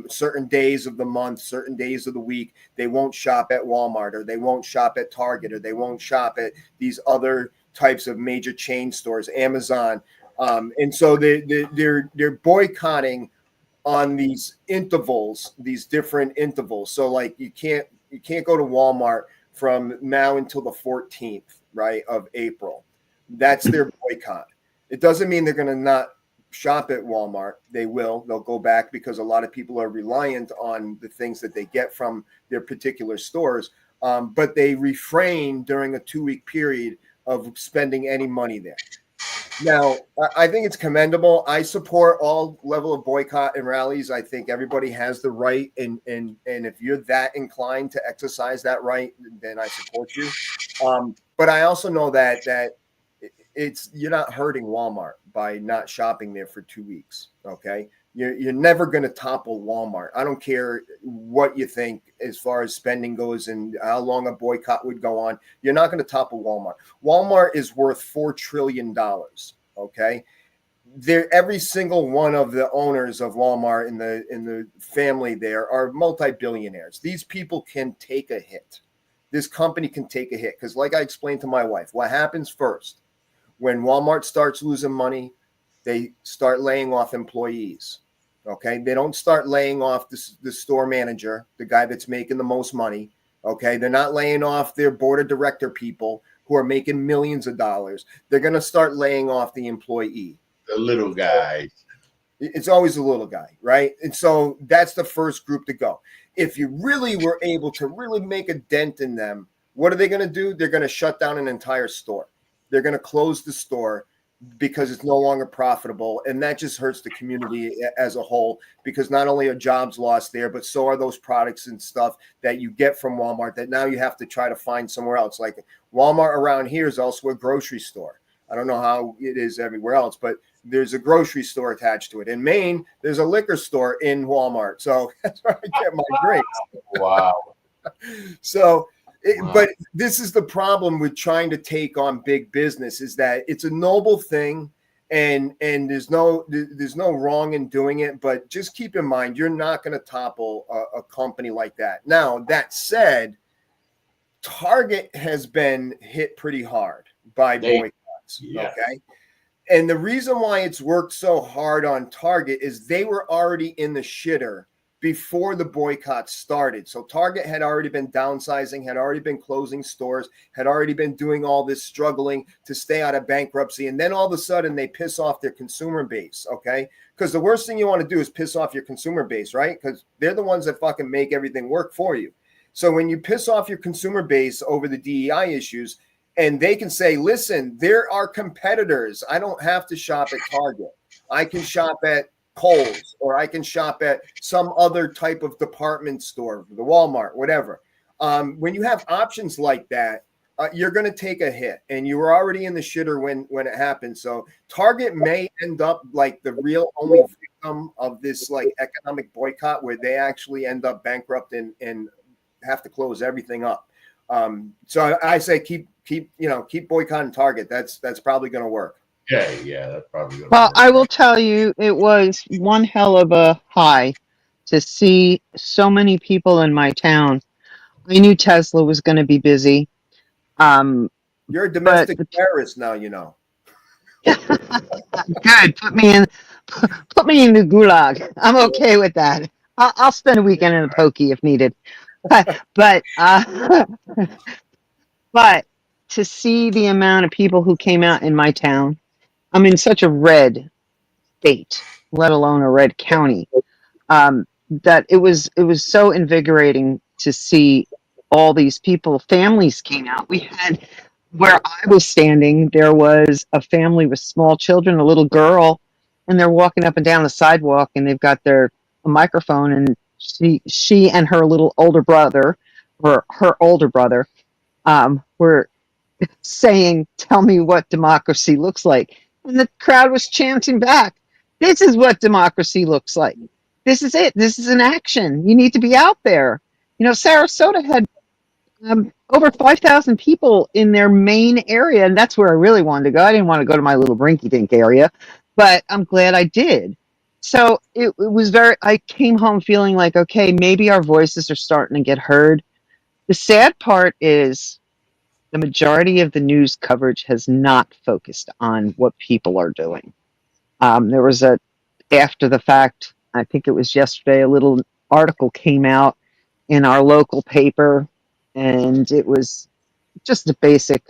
certain days of the month, certain days of the week. They won't shop at Walmart, or they won't shop at Target, or they won't shop at these other types of major chain stores, Amazon. And so they're boycotting on these intervals, these different intervals. So like you can't go to Walmart from now until the 14th, right, of April. That's their boycott. It doesn't mean they're going to not shop at Walmart. They'll go back because a lot of people are reliant on the things that they get from their particular stores. But they refrain during a 2-week period of spending any money there. Now, I think it's commendable. I support all level of boycott and rallies. I think everybody has the right, and if you're that inclined to exercise that right, then I support you. But I also know that you're not hurting Walmart by not shopping there for 2 weeks. Okay, you're never going to topple Walmart. I don't care what you think as far as spending goes and how long a boycott would go on. You're not going to topple Walmart. Walmart is worth $4 trillion. Okay, every single one of the owners of Walmart in the family there are multi-billionaires. These people can take a hit. This company can take a hit because, like I explained to my wife, what happens first when Walmart starts losing money, they start laying off employees. Okay, they don't start laying off the store manager, the guy that's making the most money. Okay, they're not laying off their board of director people who are making millions of dollars. They're going to start laying off the employee, the little guys. It's always a little guy, right? And so that's the first group to go. If you really were able to really make a dent in them, what are they going to do? They're going to shut down an entire store. They're going to close the store because it's no longer profitable. And that just hurts the community as a whole, because not only are jobs lost there, but so are those products and stuff that you get from Walmart that now you have to try to find somewhere else. Like Walmart around here is also a grocery store. I don't know how it is everywhere else, but there's a grocery store attached to it. In Maine, there's a liquor store in Walmart. So that's where I get my drinks. Wow. So but this is the problem with trying to take on big business, is that it's a noble thing, and there's no wrong in doing it. But just keep in mind, you're not going to topple a company like that. Now, that said, Target has been hit pretty hard by boycotts. Yeah. Okay. And the reason why it's worked so hard on Target is they were already in the shitter before the boycott started. So Target had already been downsizing, had already been closing stores, had already been doing all this struggling to stay out of bankruptcy. And then all of a sudden they piss off their consumer base, okay? Because the worst thing you want to do is piss off your consumer base, right? Because they're the ones that fucking make everything work for you. So when you piss off your consumer base over the DEI issues, and they can say, listen, there are competitors. I don't have to shop at Target. I can shop at Kohl's, or I can shop at some other type of department store, the Walmart, whatever. When you have options like that, you're going to take a hit, and you were already in the shitter when it happened. So Target may end up like the real only outcome of this like economic boycott where they actually end up bankrupt and have to close everything up. So I say keep boycotting Target. That's probably going to work. Yeah, that's probably gonna Well, work. I will tell you, it was one hell of a high to see so many people in my town. I knew Tesla was going to be busy, um, You're a but domestic terrorist now, you know. good. Put me in the gulag. I'm okay with that. I'll spend a weekend in the pokey if needed. But but to see the amount of people who came out in my town, I'm in such a red state, let alone a red county. That it was so invigorating to see all these people. Families came out. We had where I was standing, there was a family with small children, a little girl, and they're walking up and down the sidewalk, and they've got their a microphone, and she and her little older brother, or her older brother, were saying, "Tell me what democracy looks like," and the crowd was chanting back, "This is what democracy looks like. This is it. This is an action. You need to be out there." Sarasota had over 5,000 people in their main area, and that's where I really wanted to go. I didn't want to go to my little rinky-dink area, but I'm glad I did. So it was I came home feeling like, okay, maybe our voices are starting to get heard. The sad part is the majority of the news coverage has not focused on what people are doing. There was after the fact, I think it was yesterday, a little article came out in our local paper, and it was just a basic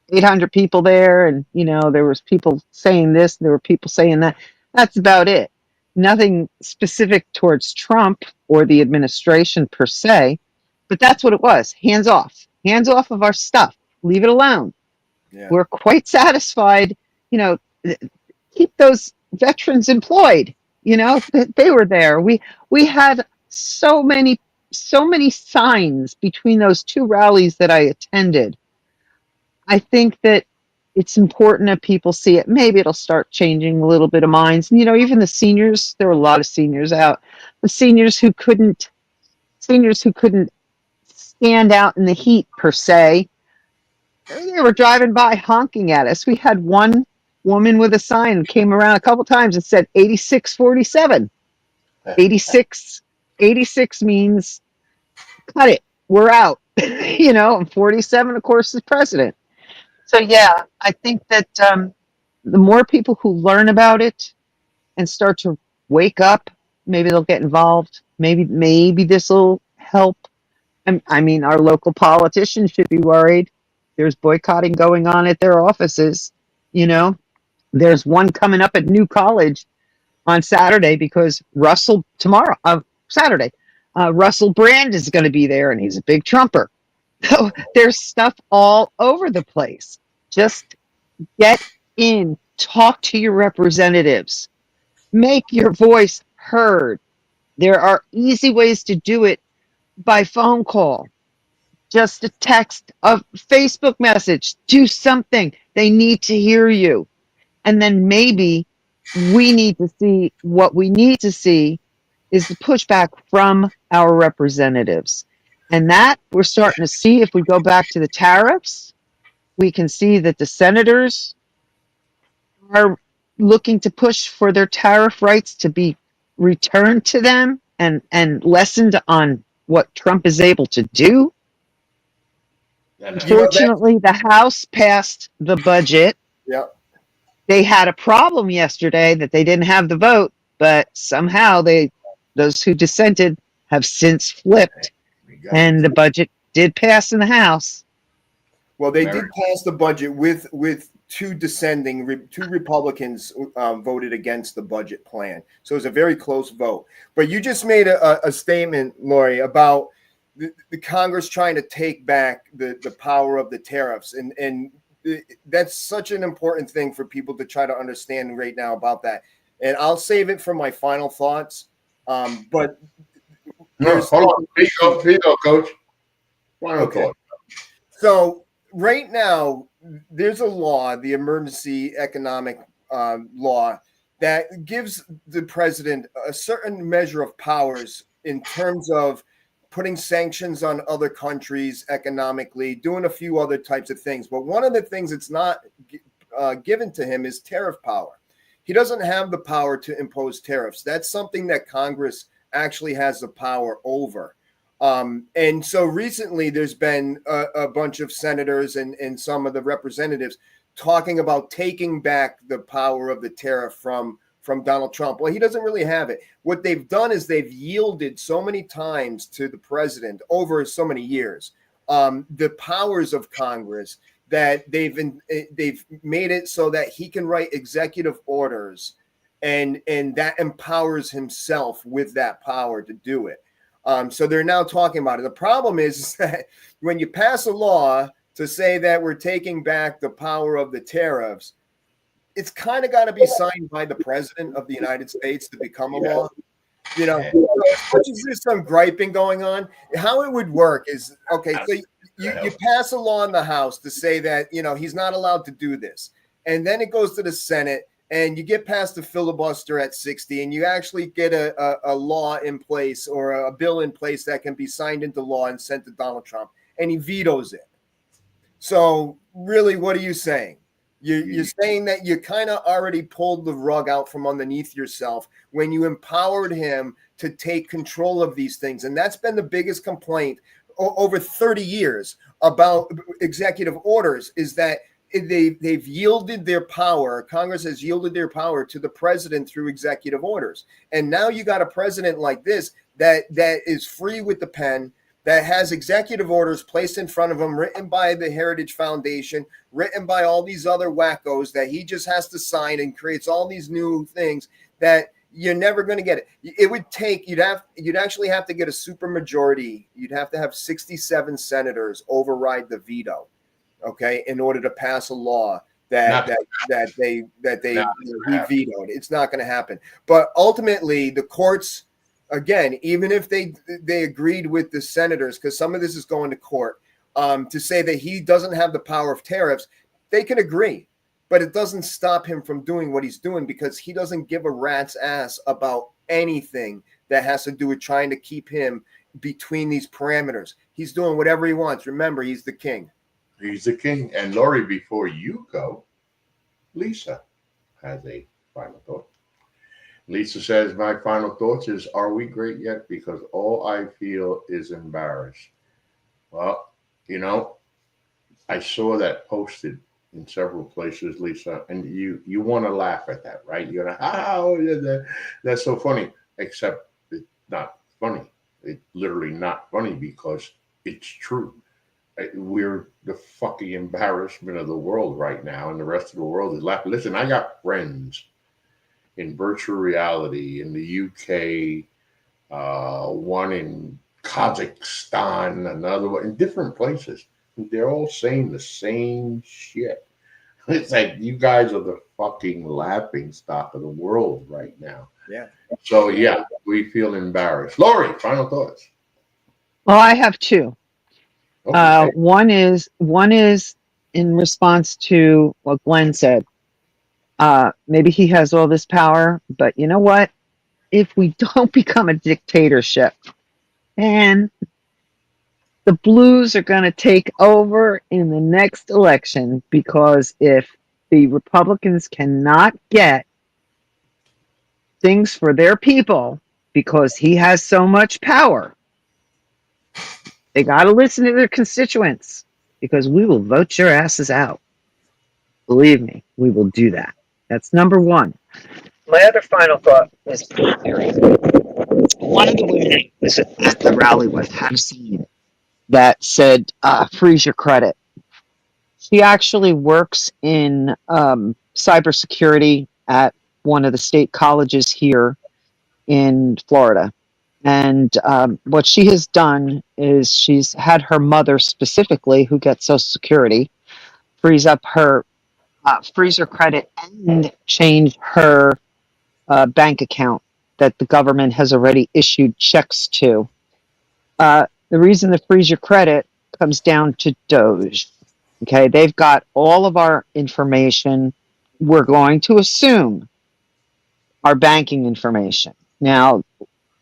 800 people there, and there was people saying this, there were people saying that. That's about it. Nothing specific towards Trump or the administration per se, but that's what it was. Hands off of our stuff, leave it alone. Yeah. We're quite satisfied. you know Keep those veterans employed. They were there. We had so many signs between those two rallies that I attended. I think that it's important that people see it. Maybe it'll start changing a little bit of minds. And, even the seniors, there were a lot of seniors out. The seniors who couldn't stand out in the heat per se, they were driving by honking at us. We had one woman with a sign came around a couple times and said 8647. 86 86 means cut it. We're out. And 47, of course, is president. So yeah, I think that the more people who learn about it and start to wake up, maybe they'll get involved. Maybe this will help. I mean, our local politicians should be worried. There's boycotting going on at their offices. There's one coming up at New College on Saturday because Saturday, Russell Brand is going to be there, and he's a big Trumper. So there's stuff all over the place. Just get in, talk to your representatives, make your voice heard. There are easy ways to do it by phone call, just a text, a Facebook message, do something. They need to hear you. And then maybe what we need to see is the pushback from our representatives. And that we're starting to see. If we go back to the tariffs, we can see that the senators are looking to push for their tariff rights to be returned to them and lessened on what Trump is able to do. Unfortunately, the House passed the budget. Yeah. They had a problem yesterday that they didn't have the vote, but somehow those who dissented have since flipped, and the budget did pass in the House. Well, they did pass the budget with two Republicans voted against the budget plan. So it was a very close vote. But you just made a statement, Lori, about the Congress trying to take back the power of the tariffs. And that's such an important thing for people to try to understand right now about that. And I'll save it for my final thoughts. But hold on. Here you go, Coach. Final thought. So right now, there's a law, the emergency economic law, that gives the president a certain measure of powers in terms of putting sanctions on other countries economically, doing a few other types of things. But one of the things that's not given to him is tariff power. He doesn't have the power to impose tariffs. That's something that Congress actually has the power over. And so recently there's been a bunch of senators and some of the representatives talking about taking back the power of the tariff from Donald Trump. Well, he doesn't really have it. What they've done is they've yielded so many times to the president over so many years, the powers of Congress, that they've made it so that he can write executive orders, and that empowers himself with that power to do it. So they're now talking about it. The problem is that when you pass a law to say that we're taking back the power of the tariffs, it's kind of got to be signed by the president of the United States to become a law. You know, as much as there's some griping going on, how it would work is, okay, so you pass a law in the House to say that, you know, he's not allowed to do this. And then it goes to the Senate, and you get past the filibuster at 60, and you actually get a law in place, or a bill in place that can be signed into law and sent to Donald Trump, and he vetoes it. So really, what are you saying? You're saying that you kind of already pulled the rug out from underneath yourself when you empowered him to take control of these things. And that's been the biggest complaint over 30 years about executive orders, is that they've yielded their power. Congress has yielded their power to the president through executive orders. And now you got a president like this that is free with the pen, that has executive orders placed in front of him, written by the Heritage Foundation, written by all these other wackos, that he just has to sign, and creates all these new things that you're never going to get it. It would take, you'd actually have to get a super majority. You'd have to have 67 senators override the veto, okay, in order to pass a law that he vetoed. It's not going to happen. But ultimately, the courts, again, even if they agreed with the senators, because some of this is going to court, to say that he doesn't have the power of tariffs, they can agree. But it doesn't stop him from doing what he's doing, because he doesn't give a rat's ass about anything that has to do with trying to keep him between these parameters. He's doing whatever he wants. Remember, he's the king. He's the king. And Lori, before you go, Lisa has a final thought. Lisa says, my final thoughts is, are we great yet? Because all I feel is embarrassed. Well, you know, I saw that posted in several places, Lisa, and you want to laugh at that, right? You're like, that's so funny, except it's not funny. It's literally not funny, because it's true. We're the fucking embarrassment of the world right now, and the rest of the world is laughing. Listen, I got friends in virtual reality in the UK, one in Kazakhstan, another one in different places. They're all saying the same shit. It's like, you guys are the fucking laughing stock of the world right now. Yeah. So yeah, we feel embarrassed. Lori, final thoughts. Well, I have two. Okay. One is in response to what Glenn said. Maybe he has all this power, but you know what? If we don't become a dictatorship, and the blues are going to take over in the next election, because if the Republicans cannot get things for their people because he has so much power, they got to listen to their constituents, because we will vote your asses out. Believe me, we will do that. That's number one. My other final thought is one of the women I was at the rally with had a scene that said, freeze your credit. She actually works in cybersecurity at one of the state colleges here in Florida. And what she has done is she's had her mother specifically, who gets Social Security, freeze her credit and change her bank account that the government has already issued checks to. The reason to freeze your credit comes down to Doge. Okay, they've got all of our information. We're going to assume our banking information. Now,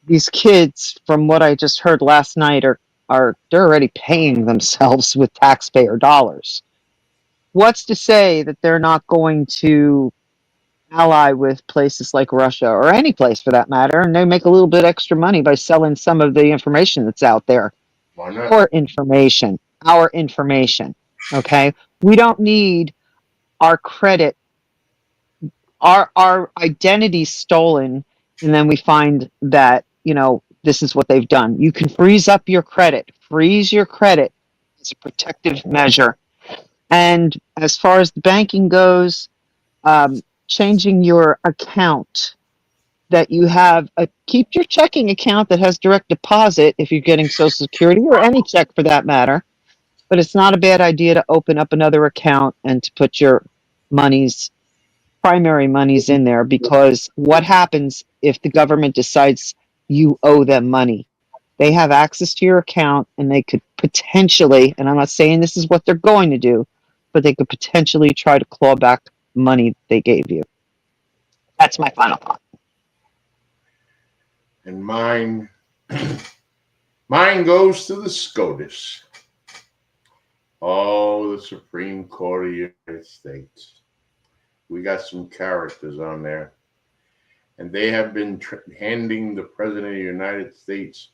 these kids, from what I just heard last night, they're already paying themselves with taxpayer dollars. What's to say that they're not going to ally with places like Russia or any place for that matter, and they make a little bit extra money by selling some of the information that's out there? Why not? Our information. Okay, we don't need our credit, our identity stolen, and then we find that this is what they've done. You can freeze your credit as a protective measure. And as far as the banking goes, changing your account that you have, keep your checking account that has direct deposit if you're getting Social Security or any check for that matter. But it's not a bad idea to open up another account and to put your primary monies in there, because what happens if the government decides you owe them money? They have access to your account and they could potentially, and I'm not saying this is what they're going to do, but they could potentially try to claw back money they gave you. That's my final thought. And mine goes to the SCOTUS. Oh, the Supreme Court of the United States. We got some characters on there. And they have been handing the President of the United States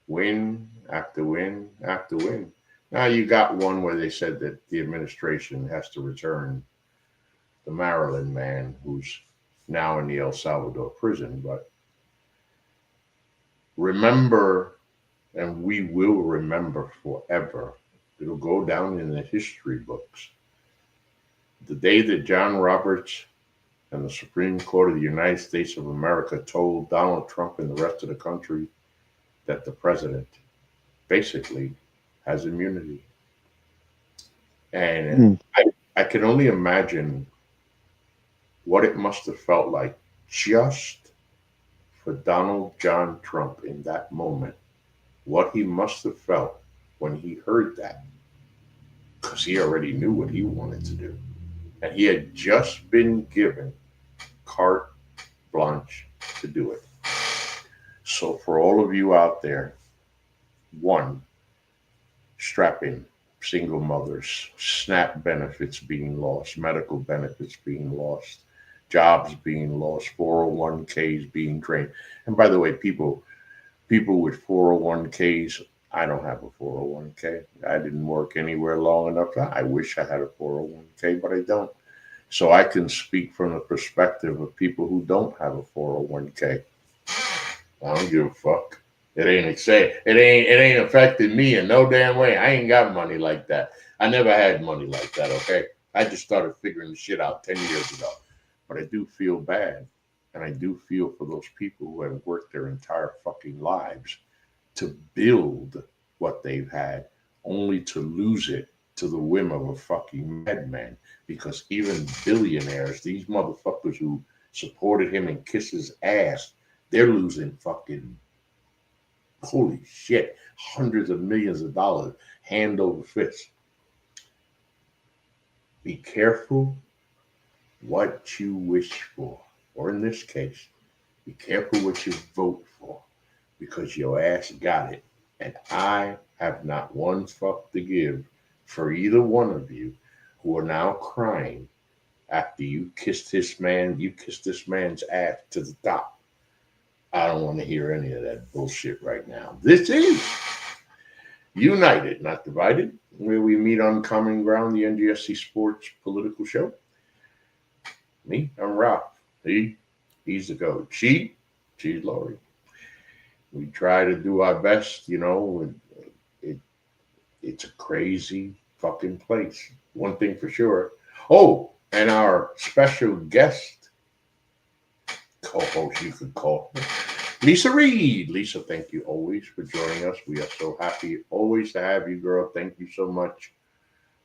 win after win after win. Now you got one where they said that the administration has to return the Maryland man who's now in the El Salvador prison. But remember, and we will remember forever, it'll go down in the history books, the day that John Roberts and the Supreme Court of the United States of America told Donald Trump and the rest of the country that the president basically has immunity. And I can only imagine what it must have felt like just for Donald John Trump in that moment, what he must have felt when he heard that, because he already knew what he wanted to do. And he had just been given carte blanche to do it. So for all of you out there, one, strap in. Single mothers, SNAP benefits being lost, medical benefits being lost, jobs being lost, 401ks being drained. And by the way, people with 401ks, I don't have a 401k. I didn't work anywhere long enough. I wish I had a 401k, but I don't. So I can speak from the perspective of people who don't have a 401k. I don't give a fuck. It ain't affecting me in no damn way. I ain't got money like that. I never had money like that, okay? I just started figuring the shit out 10 years ago. But I do feel bad. And I do feel for those people who have worked their entire fucking lives to build what they've had, only to lose it to the whim of a fucking madman. Because even billionaires, these motherfuckers who supported him and kissed his ass, they're losing fucking, holy shit, hundreds of millions of dollars hand over fist. Be careful what you wish for, or in this case, be careful what you vote for, because your ass got it. And I have not one fuck to give for either one of you who are now crying after you kissed this man's ass to the top. I don't want to hear any of that bullshit right now. This is United, Not Divided, where we meet on common ground, the NGSC Sports Political Show. Me, I'm Ralph. He's the coach. She's Lori. We try to do our best, it's a crazy fucking place. One thing for sure. Oh, and our special guest co-host, you could call Lisa Reed. Lisa, thank you always for joining us. We are so happy always to have you, girl. Thank you so much.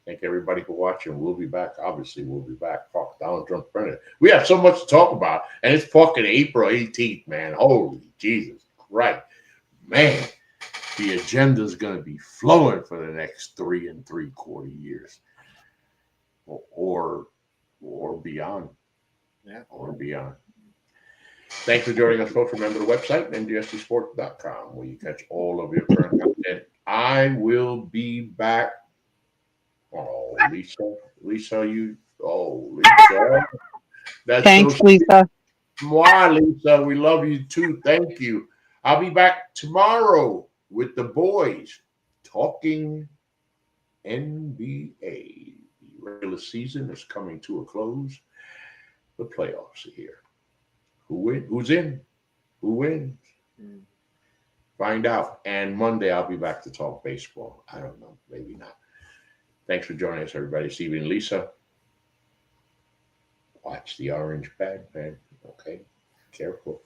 Thank everybody for watching. We'll be back. Obviously, we'll be back. Fuck, Donald Trump printed. We have so much to talk about, and it's fucking April 18th, man. Holy Jesus Christ. Man, the agenda is going to be flowing for the next 3 3/4 years. Or beyond. Yeah. Or beyond. Thanks for joining us, folks. Remember the website, ngsdsports.com, where you catch all of your current content. I will be back. Oh, Lisa. Lisa. That's so Thanks, sweet. Lisa. Mwah, Lisa. We love you too. Thank you. I'll be back tomorrow with the boys talking NBA. The regular season is coming to a close. The playoffs are here. Who's in? Who wins? Find out. And Monday I'll be back to talk baseball. I don't know. Maybe not. Thanks for joining us, everybody. Stevie and Lisa. Watch the orange bag, man. Okay. Careful.